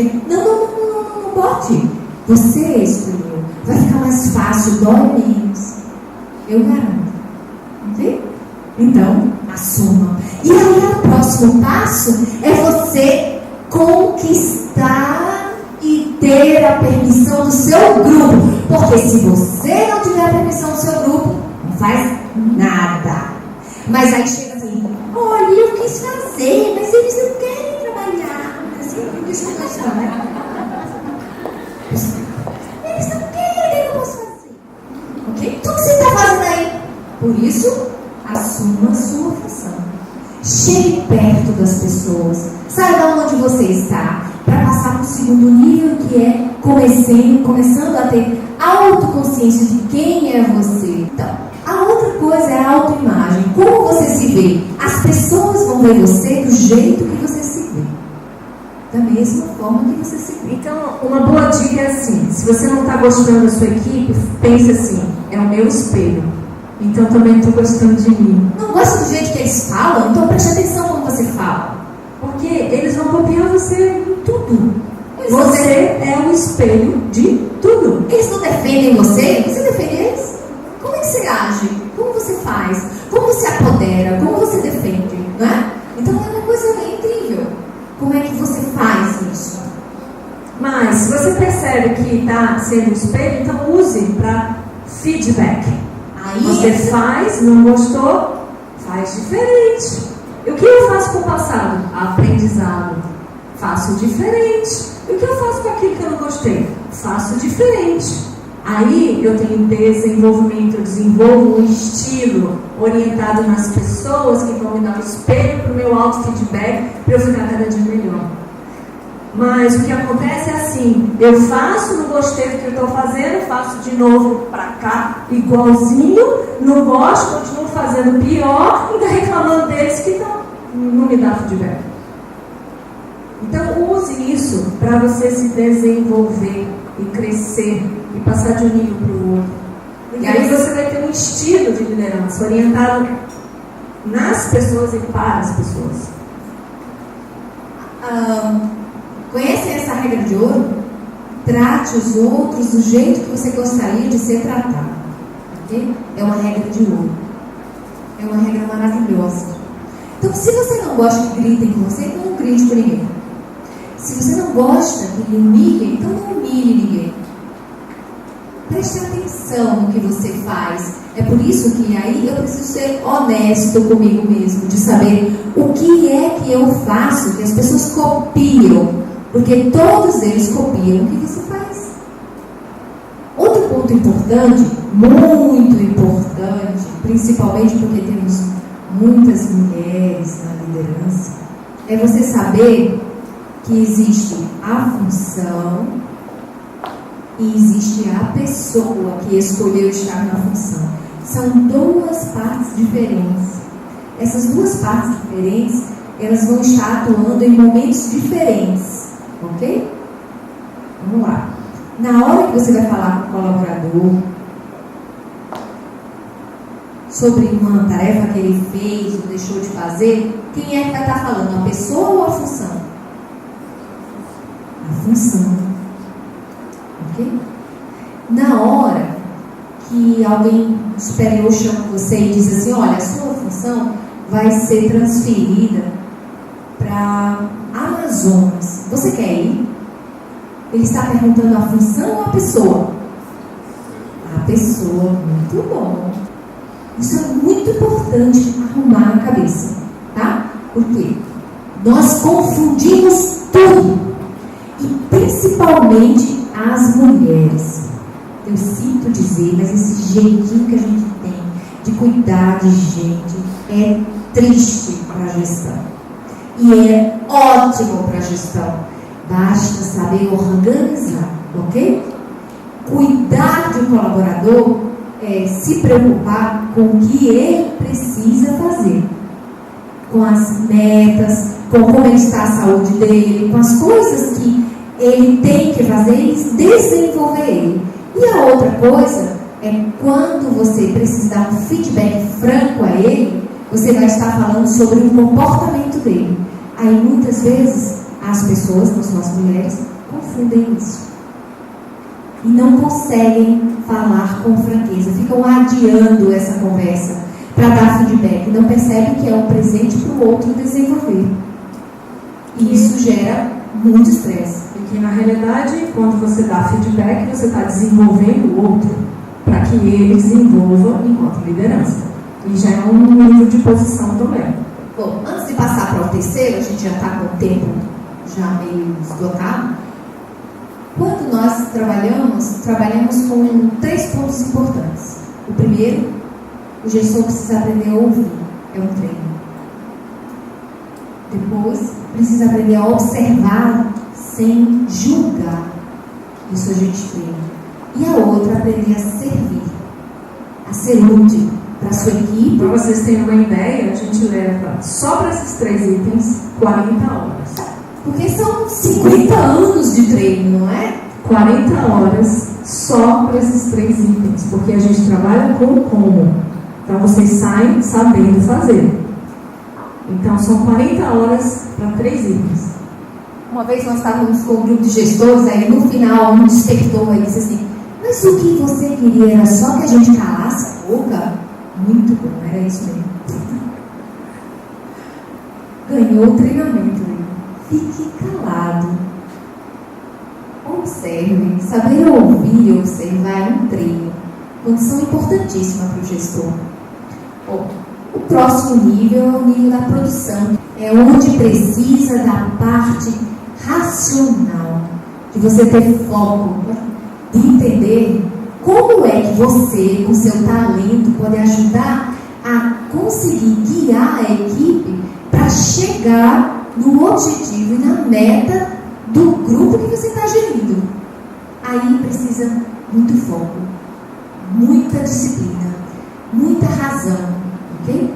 que. Não pode. Você escolheu. Vai ficar mais fácil, dói menos. Eu garanto. Ok? Então, assuma. E aí, o próximo passo é você conquistar e ter a permissão do seu grupo. Porque se você não tiver a permissão do seu grupo, não faz nada. Mas aí chega assim, olha, eu quis fazer, mas eles não querem trabalhar. Assim, deixa eu gostar, né? Eles não querem, eu não posso fazer. Ok? Então, o que você está fazendo aí? Por isso, assuma a sua função. Chegue perto das pessoas. Saiba onde você está. Para passar para o segundo nível, que é começando a ter autoconsciência de quem é você. Então, a outra coisa é a autoimagem. Como você se vê? As pessoas vão ver você do jeito que você se vê. Da mesma forma que você se vê. Então, uma boa dica é assim: se você não está gostando da sua equipe, pense assim: é o meu espelho. Então também estou gostando de mim. Não gosta do jeito que eles falam? Então preste atenção como você fala. Porque eles vão copiar você em tudo. Você é o espelho de tudo. Eles não defendem você? Você defende eles? Como é que você age? Como você faz? Como você apodera? Como você defende? Não é? Então é uma coisa incrível. Como é que você faz isso? Mas se você percebe que está sendo um espelho, então use para feedback. Aí você faz, não gostou, faz diferente. E o que eu faço com o passado? Aprendizado. Faço diferente. E o que eu faço com aquilo que eu não gostei? Faço diferente. Aí eu tenho desenvolvimento, eu desenvolvo um estilo orientado nas pessoas que vão me dar um espelho para o meu auto-feedback, para eu ficar cada dia melhor. Mas o que acontece é assim: eu faço, não gostei do que eu estou fazendo, faço de novo para cá, igualzinho, não gosto, continuo fazendo pior, ainda reclamando deles que não me dá feedback. Então use isso para você se desenvolver e crescer e passar de um nível para o outro. E aí você vai ter um estilo de liderança orientado nas pessoas e para as pessoas. Conhecem essa regra de ouro? Trate os outros do jeito que você gostaria de ser tratado. Okay? É uma regra de ouro. É uma regra maravilhosa. Então, se você não gosta que gritem com você, então não grite com ninguém. Se você não gosta que lhe humilhem, então não humilhe ninguém. Preste atenção no que você faz. É por isso que aí eu preciso ser honesto comigo mesmo, de saber o que é que eu faço, que as pessoas copiam. Porque todos eles copiam o que você faz. Outro ponto importante, muito importante, principalmente porque temos muitas mulheres na liderança, é você saber que existe a função e existe a pessoa que escolheu estar na função. São 2 partes diferentes. Essas 2 partes diferentes, elas vão estar atuando em momentos diferentes. Ok? Vamos lá. Na hora que você vai falar com o colaborador, sobre uma tarefa que ele fez ou deixou de fazer, quem é que vai estar falando? A pessoa ou a função? A função. Ok? Na hora que alguém superior chama você e diz assim, olha, a sua função vai ser transferida para Amazonas. Você quer ir? Ele está perguntando a função ou a pessoa? A pessoa. Muito bom. Isso é muito importante arrumar na cabeça, tá? Por quê? Nós confundimos tudo. E principalmente as mulheres. Eu sinto dizer, mas esse jeitinho que a gente tem de cuidar de gente é triste para a gestão. E é ótimo para a gestão. Basta saber organizar, ok? Cuidar de um colaborador é se preocupar com o que ele precisa fazer. Com as metas, com como está a saúde dele, com as coisas que ele tem que fazer e desenvolver ele. E a outra coisa é quando você precisa dar um feedback franco a ele, você vai estar falando sobre o comportamento dele. Aí muitas vezes as pessoas, não são as mulheres, confundem isso. E não conseguem falar com franqueza, ficam adiando essa conversa para dar feedback. Não percebem que é um presente para o outro desenvolver. E isso gera muito estresse. E que na realidade, quando você dá feedback, você está desenvolvendo o outro para que ele desenvolva enquanto liderança. E já é um nível de posição também. Bom, antes de passar para o terceiro, a gente já está com o tempo já meio esgotado. Quando nós trabalhamos com 3 pontos importantes. O primeiro, o gestor precisa aprender a ouvir, é um treino. Depois, precisa aprender a observar sem julgar, isso a gente treina. E a outra, aprender a servir, a ser útil para a sua equipe. Para vocês terem uma ideia, a gente leva só para esses 3 itens 40 horas. Porque são 50 anos de treino, não é? 40 horas só para esses 3 itens, porque a gente trabalha com o como. Então vocês saem sabendo fazer. Então são 40 horas para 3 itens. Uma vez nós estávamos com um grupo de gestores, aí no final um despertou e disse assim, mas o que você queria era só que a gente calasse a boca? Muito bom, era isso mesmo. Ganhou o treinamento. Fique calado. Observe. Saber ouvir e observar é um treino. Condição importantíssima para o gestor. Bom, o próximo nível é o nível da produção. É onde precisa da parte racional. De você ter foco. De entender como é que você, com seu talento, pode ajudar a conseguir guiar a equipe para chegar no objetivo e na meta do grupo que você está gerindo. Aí precisa muito foco, muita disciplina, muita razão, ok?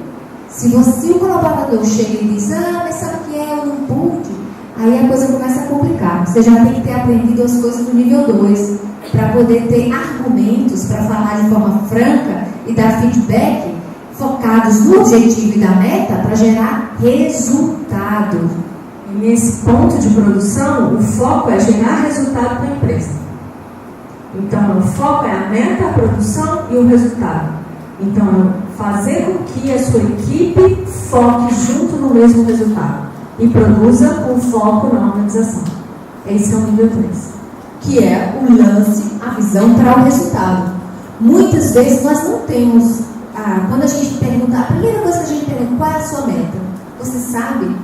Se o colaborador chega e diz, mas sabe o que é, eu não pude, aí a coisa começa a complicar. Você já tem que ter aprendido as coisas do nível 2, para poder ter argumentos para falar de forma franca e dar feedback focados no objetivo e da meta para gerar resultado. E nesse ponto de produção, o foco é gerar resultado para a empresa. Então, o foco é a meta, a produção e o resultado. Então, fazer com que a sua equipe foque junto no mesmo resultado e produza com foco na organização. Esse é o nível 3. Que é o lance, a visão para o resultado. Muitas vezes nós não temos, quando a gente pergunta, a primeira coisa que a gente pergunta, qual é a sua meta? Você sabe?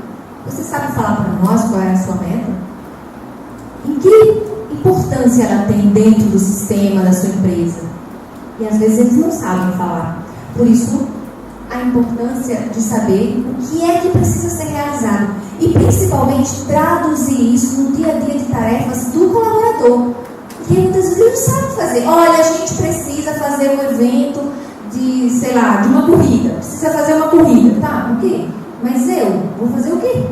Você sabe falar para nós qual é a sua meta? Em que importância ela tem dentro do sistema da sua empresa? E às vezes eles não sabem falar. Por isso, a importância de saber o que é que precisa ser realizado. E principalmente traduzir isso no dia a dia de tarefas do colaborador. Porque muitas vezes ele não sabe fazer. Olha, a gente precisa fazer um evento de, sei lá, de uma corrida. Precisa fazer uma corrida. Tá, o quê? Mas eu vou fazer o quê?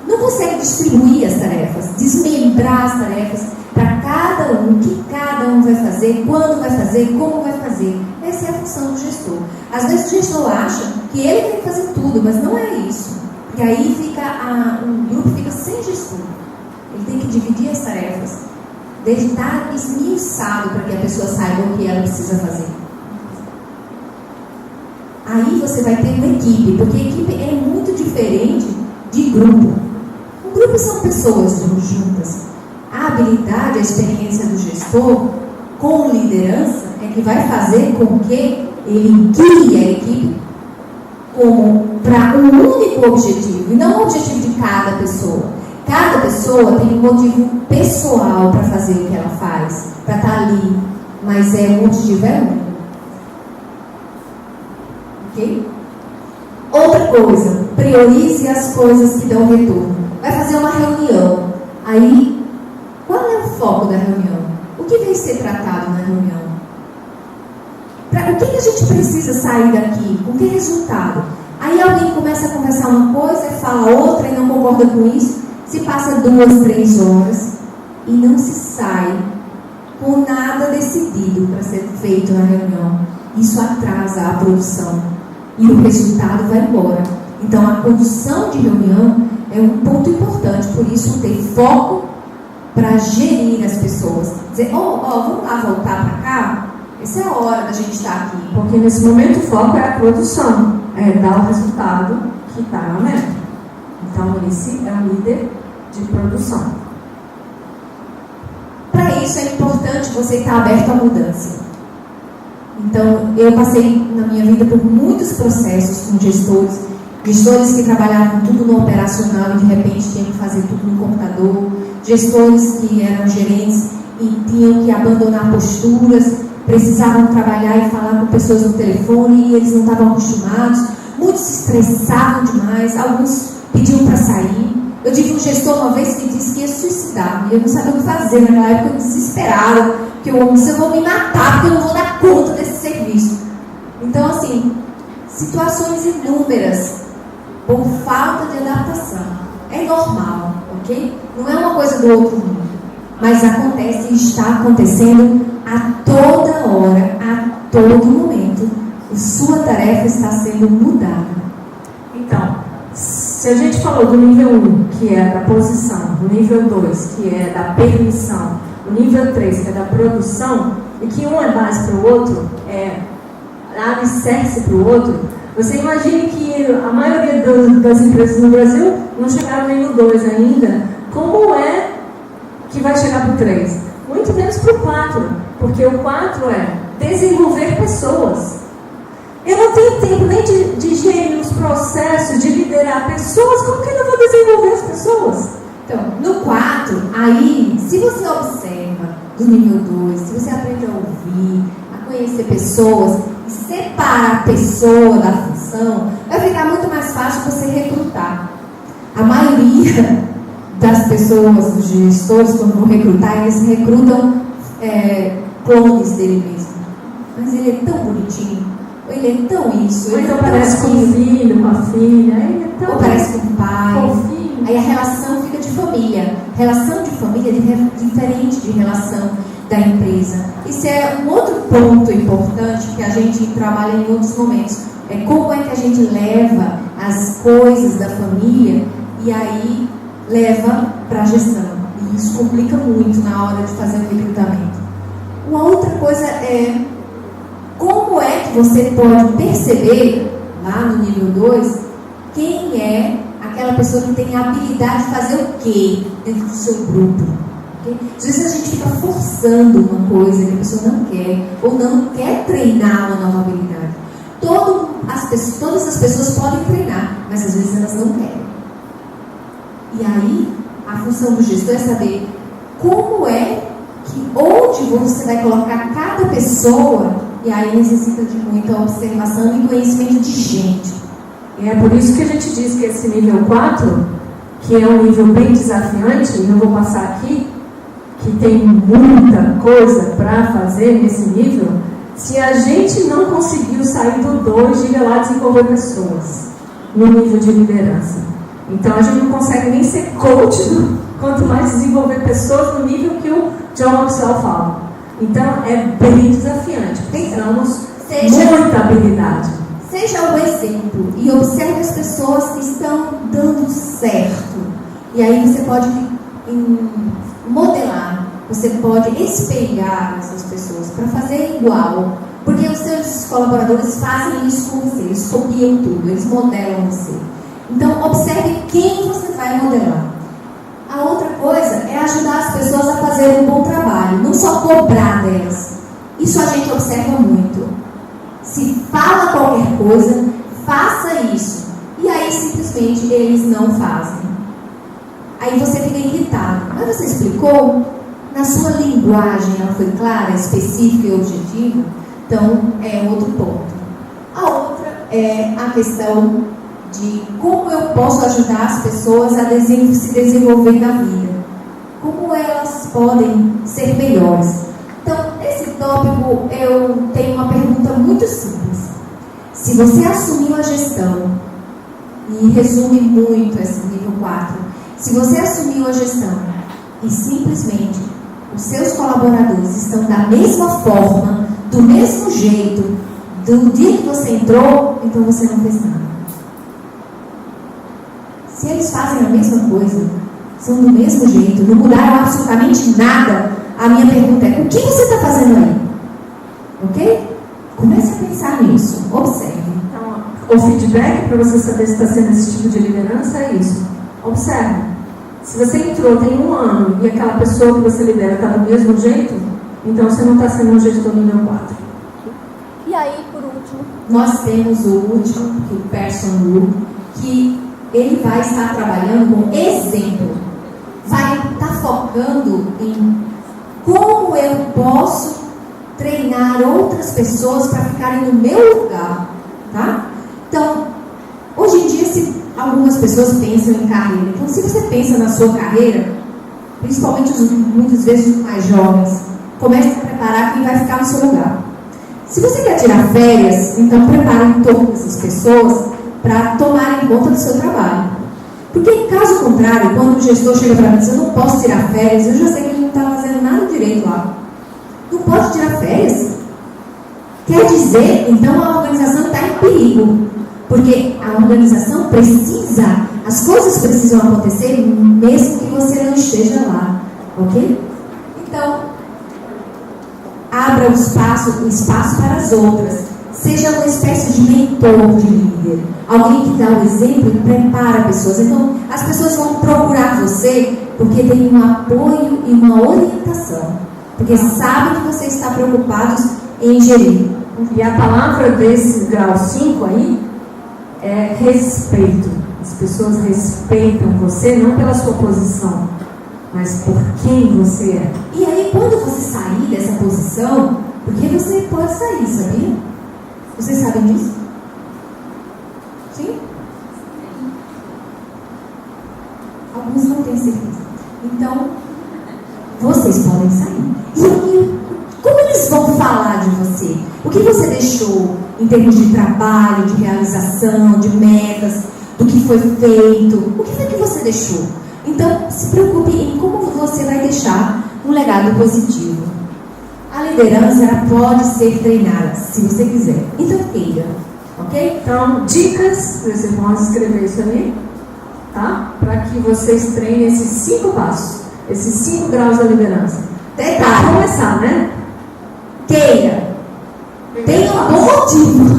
Não consegue distribuir as tarefas, desmembrar as tarefas para cada um, o que cada um vai fazer, quando vai fazer, como vai fazer. fazer. Essa é a função do gestor. Às vezes o gestor acha que ele tem que fazer tudo, mas não é isso. Porque aí um grupo fica sem gestor. Ele tem que dividir as tarefas, estar esmiuçado para que a pessoa saiba o que ela precisa fazer. Aí você vai ter uma equipe, porque equipe é muito diferente de grupo. Um grupo são pessoas juntas. A habilidade, a experiência do gestor com liderança é que vai fazer com que ele guie a equipe para um único objetivo, e não o objetivo de cada pessoa. Cada pessoa tem um motivo pessoal para fazer o que ela faz, para estar ali, mas o objetivo é único. Ok? Outra coisa, priorize as coisas que dão retorno. Vai fazer uma reunião. Aí, qual é o foco da reunião? O que vai ser tratado na reunião? O que a gente precisa sair daqui? Com que resultado? Aí alguém começa a conversar uma coisa, fala outra e não concorda com isso. Se passa 2, 3 horas e não se sai com nada decidido para ser feito na reunião. Isso atrasa a produção e o resultado vai embora. Então a condução de reunião é um ponto importante, por isso ter foco para gerir as pessoas. Dizer, vamos lá voltar para cá? Essa é a hora da gente estar aqui. Porque nesse momento o foco é a produção, é dar o resultado que está na meta. Então esse é o líder de produção. Para isso é importante você estar aberto à mudança. Então eu passei na minha vida por muitos processos com gestores que trabalhavam tudo no operacional e de repente tinham que fazer tudo no computador, gestores que eram gerentes e tinham que abandonar posturas, precisavam trabalhar e falar com pessoas no telefone e eles não estavam acostumados, muitos se estressavam demais, alguns pediam para sair. Eu tive um gestor uma vez que disse que ia suicidar, e eu não sabia o que fazer naquela época, desesperada, que eu vou me matar porque eu não vou dar conta desse serviço. Então assim, situações inúmeras por falta de adaptação. É normal, ok? Não é uma coisa do outro mundo. Mas acontece e está acontecendo a toda hora, a todo momento. A sua tarefa está sendo mudada. Então, se a gente falou do nível 1, que é da posição, do nível 2, que é da permissão, o nível 3, que é da produção, e que um é base para o outro, é alicerce para o outro, você imagine que a maioria das empresas no Brasil não chegaram nem no 2 ainda. Como é que vai chegar para o 3? Muito menos para o 4, porque o 4 é desenvolver pessoas. Eu não tenho tempo nem de gerir os processos, de liderar pessoas, como que eu não vou desenvolver as pessoas? Então, no 4, aí, se você observa do nível 2, se você aprende a ouvir, a conhecer pessoas, e separar a pessoa da função, vai ficar muito mais fácil você recrutar. A maioria das pessoas, dos gestores, quando vão recrutar, eles recrutam clones dele mesmo. Mas ele é tão bonitinho, ou ele é tão isso, ou ele então é tão parece com o filho, com a filha, ele é tão ou parece com o pai. Fofinho. Aí a relação fica de família. Relação de família é diferente de relação da empresa. Isso é um outro ponto importante que a gente trabalha em outros momentos. É como é que a gente leva as coisas da família e aí leva para a gestão. E isso complica muito na hora de fazer o recrutamento. Uma outra coisa é como é que você pode perceber, lá no nível 2, quem é aquela pessoa que tem a habilidade de fazer o quê dentro do seu grupo. Okay? Às vezes a gente fica forçando uma coisa que a pessoa não quer, ou não quer treinar uma nova habilidade. Todas as pessoas podem treinar, mas às vezes elas não querem. E aí, a função do gestor é saber como é onde você vai colocar cada pessoa, e aí necessita de muita observação e conhecimento de gente. E é por isso que a gente diz que esse nível 4, que é um nível bem desafiante, e eu vou passar aqui, que tem muita coisa para fazer nesse nível, se a gente não conseguiu sair do 2, diga lá desenvolver pessoas no nível de liderança. Então a gente não consegue nem ser coach, quanto mais desenvolver pessoas no nível que o John Maxwell fala. Então é bem desafiante. Precisamos muita habilidade. Seja o exemplo e observe as pessoas que estão dando certo. E aí você pode modelar, você pode espelhar essas pessoas para fazer igual. Porque os seus colaboradores fazem isso com você, eles copiam tudo, eles modelam você. Então, observe quem você vai modelar. A outra coisa é ajudar as pessoas a fazer um bom trabalho, não só cobrar delas. Isso a gente observa muito. Se fala qualquer coisa, faça isso. E aí, simplesmente, eles não fazem. Aí você fica irritado. Mas você explicou? Na sua linguagem, ela foi clara, específica e objetiva? Então, é outro ponto. A outra é a questão de como eu posso ajudar as pessoas a se desenvolver na vida. Como elas podem ser melhores. Então, nesse tópico, eu tenho uma pergunta muito simples. Se você assumiu a gestão, e resume muito esse nível 4, se você assumiu a gestão e simplesmente os seus colaboradores estão da mesma forma, do mesmo jeito, do dia que você entrou, então você não fez nada. Se eles fazem a mesma coisa, são do mesmo jeito, não mudaram absolutamente nada, a minha pergunta é, o que você está fazendo aí? Ok? Comece a pensar nisso, observe. Então, o feedback para você saber se está sendo esse tipo de liderança é isso. Observe. Se você entrou tem 1 ano e aquela pessoa que você lidera está do mesmo jeito, então você não está sendo um gestor nível 4. E aí, por último, nós temos o último, que é o Person Rule, que ele vai estar trabalhando com exemplo. Vai estar focando em como eu posso treinar outras pessoas para ficarem no meu lugar. Tá? Então, hoje em dia, algumas pessoas pensam em carreira. Então, se você pensa na sua carreira, principalmente muitas vezes os mais jovens, comece a preparar quem vai ficar no seu lugar. Se você quer tirar férias, então prepare em torno dessas pessoas para tomarem conta do seu trabalho. Porque, caso contrário, quando o gestor chega para mim e diz, eu não posso tirar férias, eu já sei que ele não está fazendo nada direito lá. Não pode tirar férias? Quer dizer, então a organização está em perigo. Porque a organização precisa, as coisas precisam acontecer mesmo que você não esteja lá. Ok? Então, abra o espaço para as outras. Seja uma espécie de mentor de líder. Alguém que dá o exemplo e prepara pessoas. Então, as pessoas vão procurar você porque tem um apoio e uma orientação. Porque sabem que você está preocupado em gerir. E a palavra desse grau 5 aí é respeito. As pessoas respeitam você não pela sua posição, mas por quem você é. E aí, quando você sair dessa posição, porque você pode sair, sabia? Vocês sabem disso? Sim? Alguns não têm certeza. Então, vocês podem sair. E como eles vão falar de você? O que você deixou em termos de trabalho, de realização, de metas, do que foi feito? O que foi que você deixou? Então, se preocupe em como você vai deixar um legado positivo. A liderança ela pode ser treinada, se você quiser. Então, queira. Ok? Então, dicas, vocês vão escrever isso ali, tá? Para que vocês treinem esses 5 passos, esses 5 graus da liderança. Para começar, né? Queira. Tenha um bom motivo.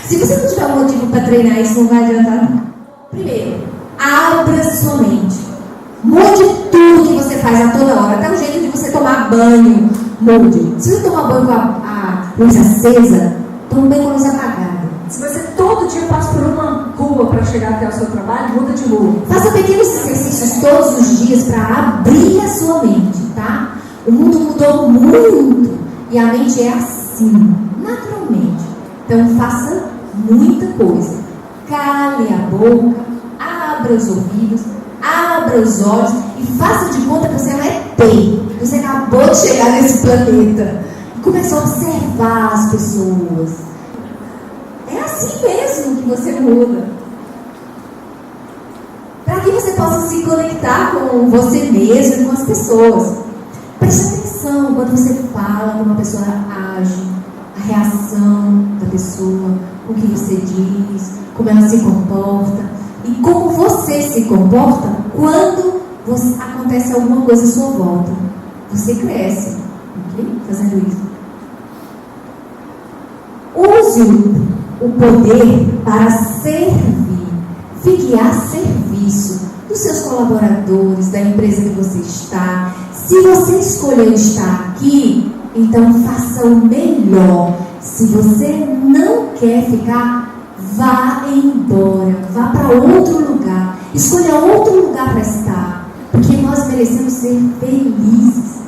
Se você não tiver um motivo para treinar, isso não vai adiantar nada. Primeiro, abra sua mente. Mude tudo que você faz a toda hora. Até o jeito de você tomar banho. Mude. Se você tomar banho com a luz acesa, tome banho com a luz apagada. Se você todo dia passa por uma rua para chegar até o seu trabalho, muda de rua. Faça pequenos exercícios todos os dias para abrir a sua mente, tá? O mundo mudou muito e a mente é assim, naturalmente. Então faça muita coisa. Cale a boca, abra os ouvidos, abra os olhos e faça de conta que você é um ET. Você acabou de chegar nesse planeta e começou a observar as pessoas. É assim mesmo que você muda. Para que você possa se conectar com você mesmo e com as pessoas. Preste atenção quando você fala, como a pessoa age. reação da pessoa, o que você diz, como ela se comporta e como você se comporta quando acontece alguma coisa à sua volta. Você cresce, ok? Fazendo isso. Use o poder para servir. Fique a serviço dos seus colaboradores, da empresa que você está. Se você escolheu estar aqui, então faça o melhor. Se você não quer ficar, vá embora, vá para outro lugar, escolha outro lugar para estar, porque nós merecemos ser felizes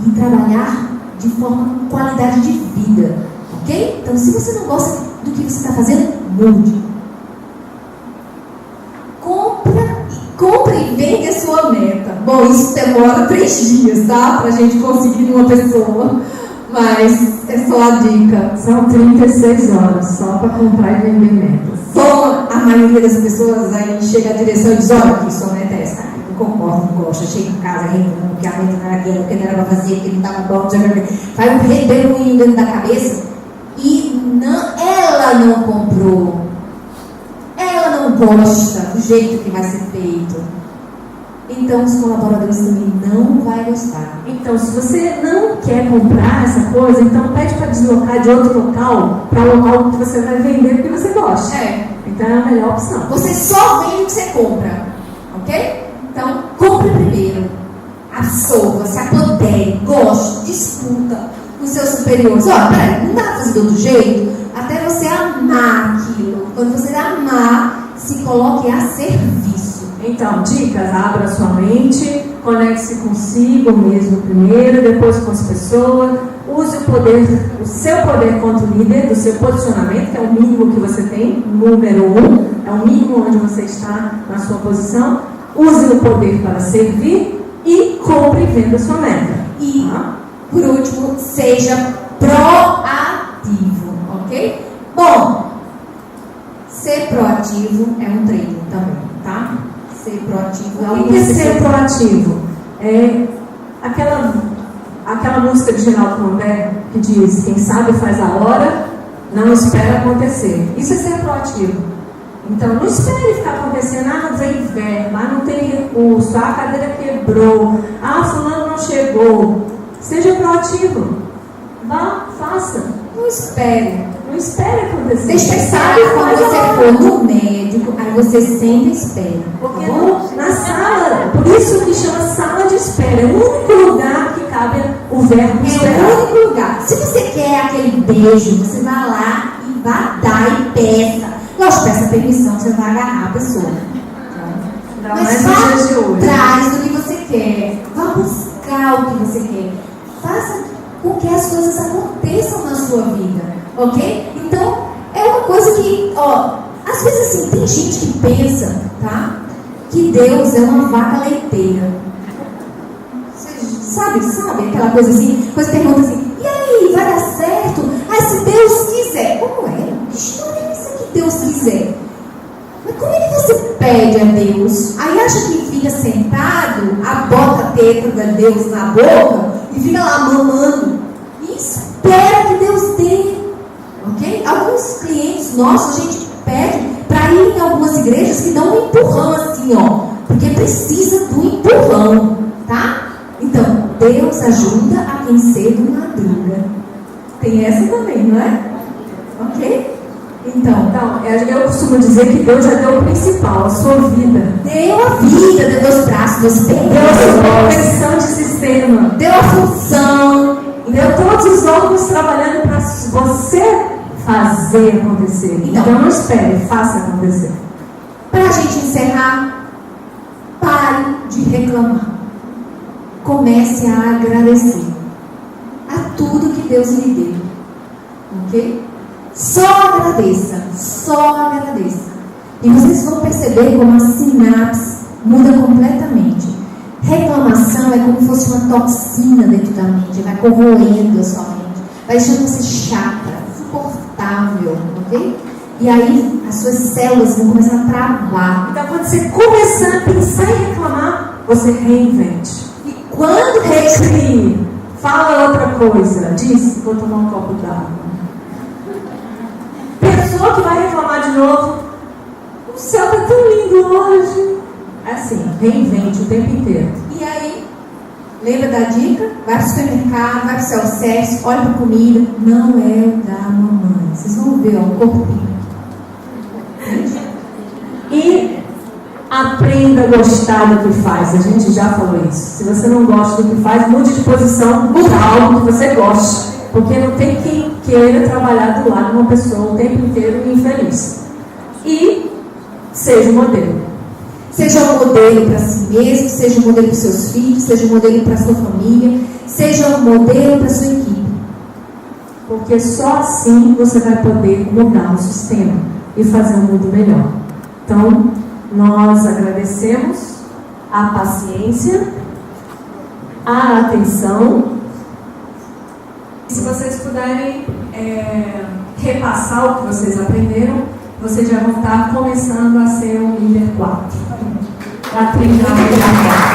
e trabalhar de forma com qualidade de vida, ok? Então, se você não gosta do que você está fazendo, mude. Compre e vende a sua meta. Bom, isso demora 3 dias, tá? Pra gente conseguir uma pessoa. Mas é só a dica. São 36 horas só para comprar e vender metas. Só a maioria das pessoas aí chega à direção e diz: olha aqui, sua meta é essa. Eu concordo, não gosto. Chega em casa reclamando que a meta não era aquela, que não era para fazer, que não estava bom. Faz um redemoinho dentro da cabeça e ela não comprou. Ela não gosta do jeito que vai ser feito. Então os colaboradores também não vão gostar. Então, se você não quer comprar essa coisa, então pede para deslocar de outro local para o local que você vai vender porque você gosta. Então é a melhor opção. Você só vende o que você compra, ok? Então compre primeiro, absorva, se apodere, goste, disputa com seus superiores. Olha, peraí, não dá para fazer de outro jeito? Até você amar aquilo. Quando você amar, se coloque a serviço. Então, dicas: abra sua mente, conecte-se consigo mesmo primeiro, depois com as pessoas. Use o seu poder contra o líder, do seu posicionamento, que é o mínimo que você tem, número 1, é o mínimo onde você está na sua posição. Use o poder para servir e compre e venda a sua meta. E, por último, seja proativo, ok? Bom, ser proativo é um treino também, tá? Ser proativo é o que é ser proativo? É aquela música de Geraldo Condé que diz: quem sabe faz a hora, não espera acontecer. Isso é ser proativo. Então, não espere ficar acontecendo: não veio inverno, não tem recurso, a cadeira quebrou, fulano não chegou. Seja proativo. Vá, faça. Não espere. Não espere acontecer. Você sabe quando você for no médico, aí você sempre espera. Porque na sala, por isso que chama sala de espera, é o único lugar que cabe o verbo esperar. É o único lugar. Se você quer aquele beijo, você vai lá e vai dar e peça. Lógico, peça permissão, você vai agarrar a pessoa. Mas vá atrás do que você quer. Vá buscar o que você quer. Faça com que as coisas aconteçam na sua vida, ok? Então, é uma coisa que, às vezes assim, tem gente que pensa, tá? Que Deus é uma vaca leiteira. Você sabe aquela coisa assim? Coisa pergunta assim: e aí, vai dar certo? Se Deus quiser. Como é? Não é isso que Deus quiser. Mas como é que você pede a Deus? Aí acha que fica sentado, bota a teta de Deus na boca e fica lá mamando e espera que Deus dê, ok? Alguns clientes nossos, a gente pede para ir em algumas igrejas que dão um empurrão assim, porque precisa do empurrão, tá? Então, Deus ajuda a quem cedo madruga. Tem essa também, não é? Ok? Então, eu costumo dizer que Deus já deu o principal, a sua vida. Deu a vida, deu os braços, deu os pés, deu a conexão de sistema, deu a função, deu todos os órgãos trabalhando para você fazer acontecer. Então não espere, faça acontecer. Para a gente encerrar, pare de reclamar. Comece a agradecer a tudo que Deus lhe deu, ok? Só agradeça. E vocês vão perceber como a sinapse muda completamente. Reclamação é como se fosse uma toxina dentro da mente, vai corroendo a sua mente, vai deixando você chata, insuportável, ok? E aí as suas células vão começar a travar. Então, quando você começar a pensar em reclamar, você reinvente. E quando recrie, fala outra coisa, diz: vou tomar um copo d'água. pessoa que vai reclamar de novo. O céu está tão lindo hoje. É assim, reinvente o tempo inteiro. E aí, lembra da dica? Vai para o supermercado, vai para o self-service, olha para a comida. Não é da mamãe. Vocês vão ver, ó, o corpinho. E aprenda a gostar do que faz. A gente já falou isso. Se você não gosta do que faz, mude de posição para algo que você goste. Porque não tem quem queira trabalhar do lado de uma pessoa o tempo inteiro infeliz. E seja um modelo. Seja um modelo para si mesmo, seja um modelo para os seus filhos, seja um modelo para a sua família, seja um modelo para a sua equipe. Porque só assim você vai poder mudar o sistema e fazer um mundo melhor. Então, nós agradecemos a paciência, a atenção. Se vocês puderem repassar o que vocês aprenderam, vocês já vão estar começando a ser um líder 4. Para trilhar o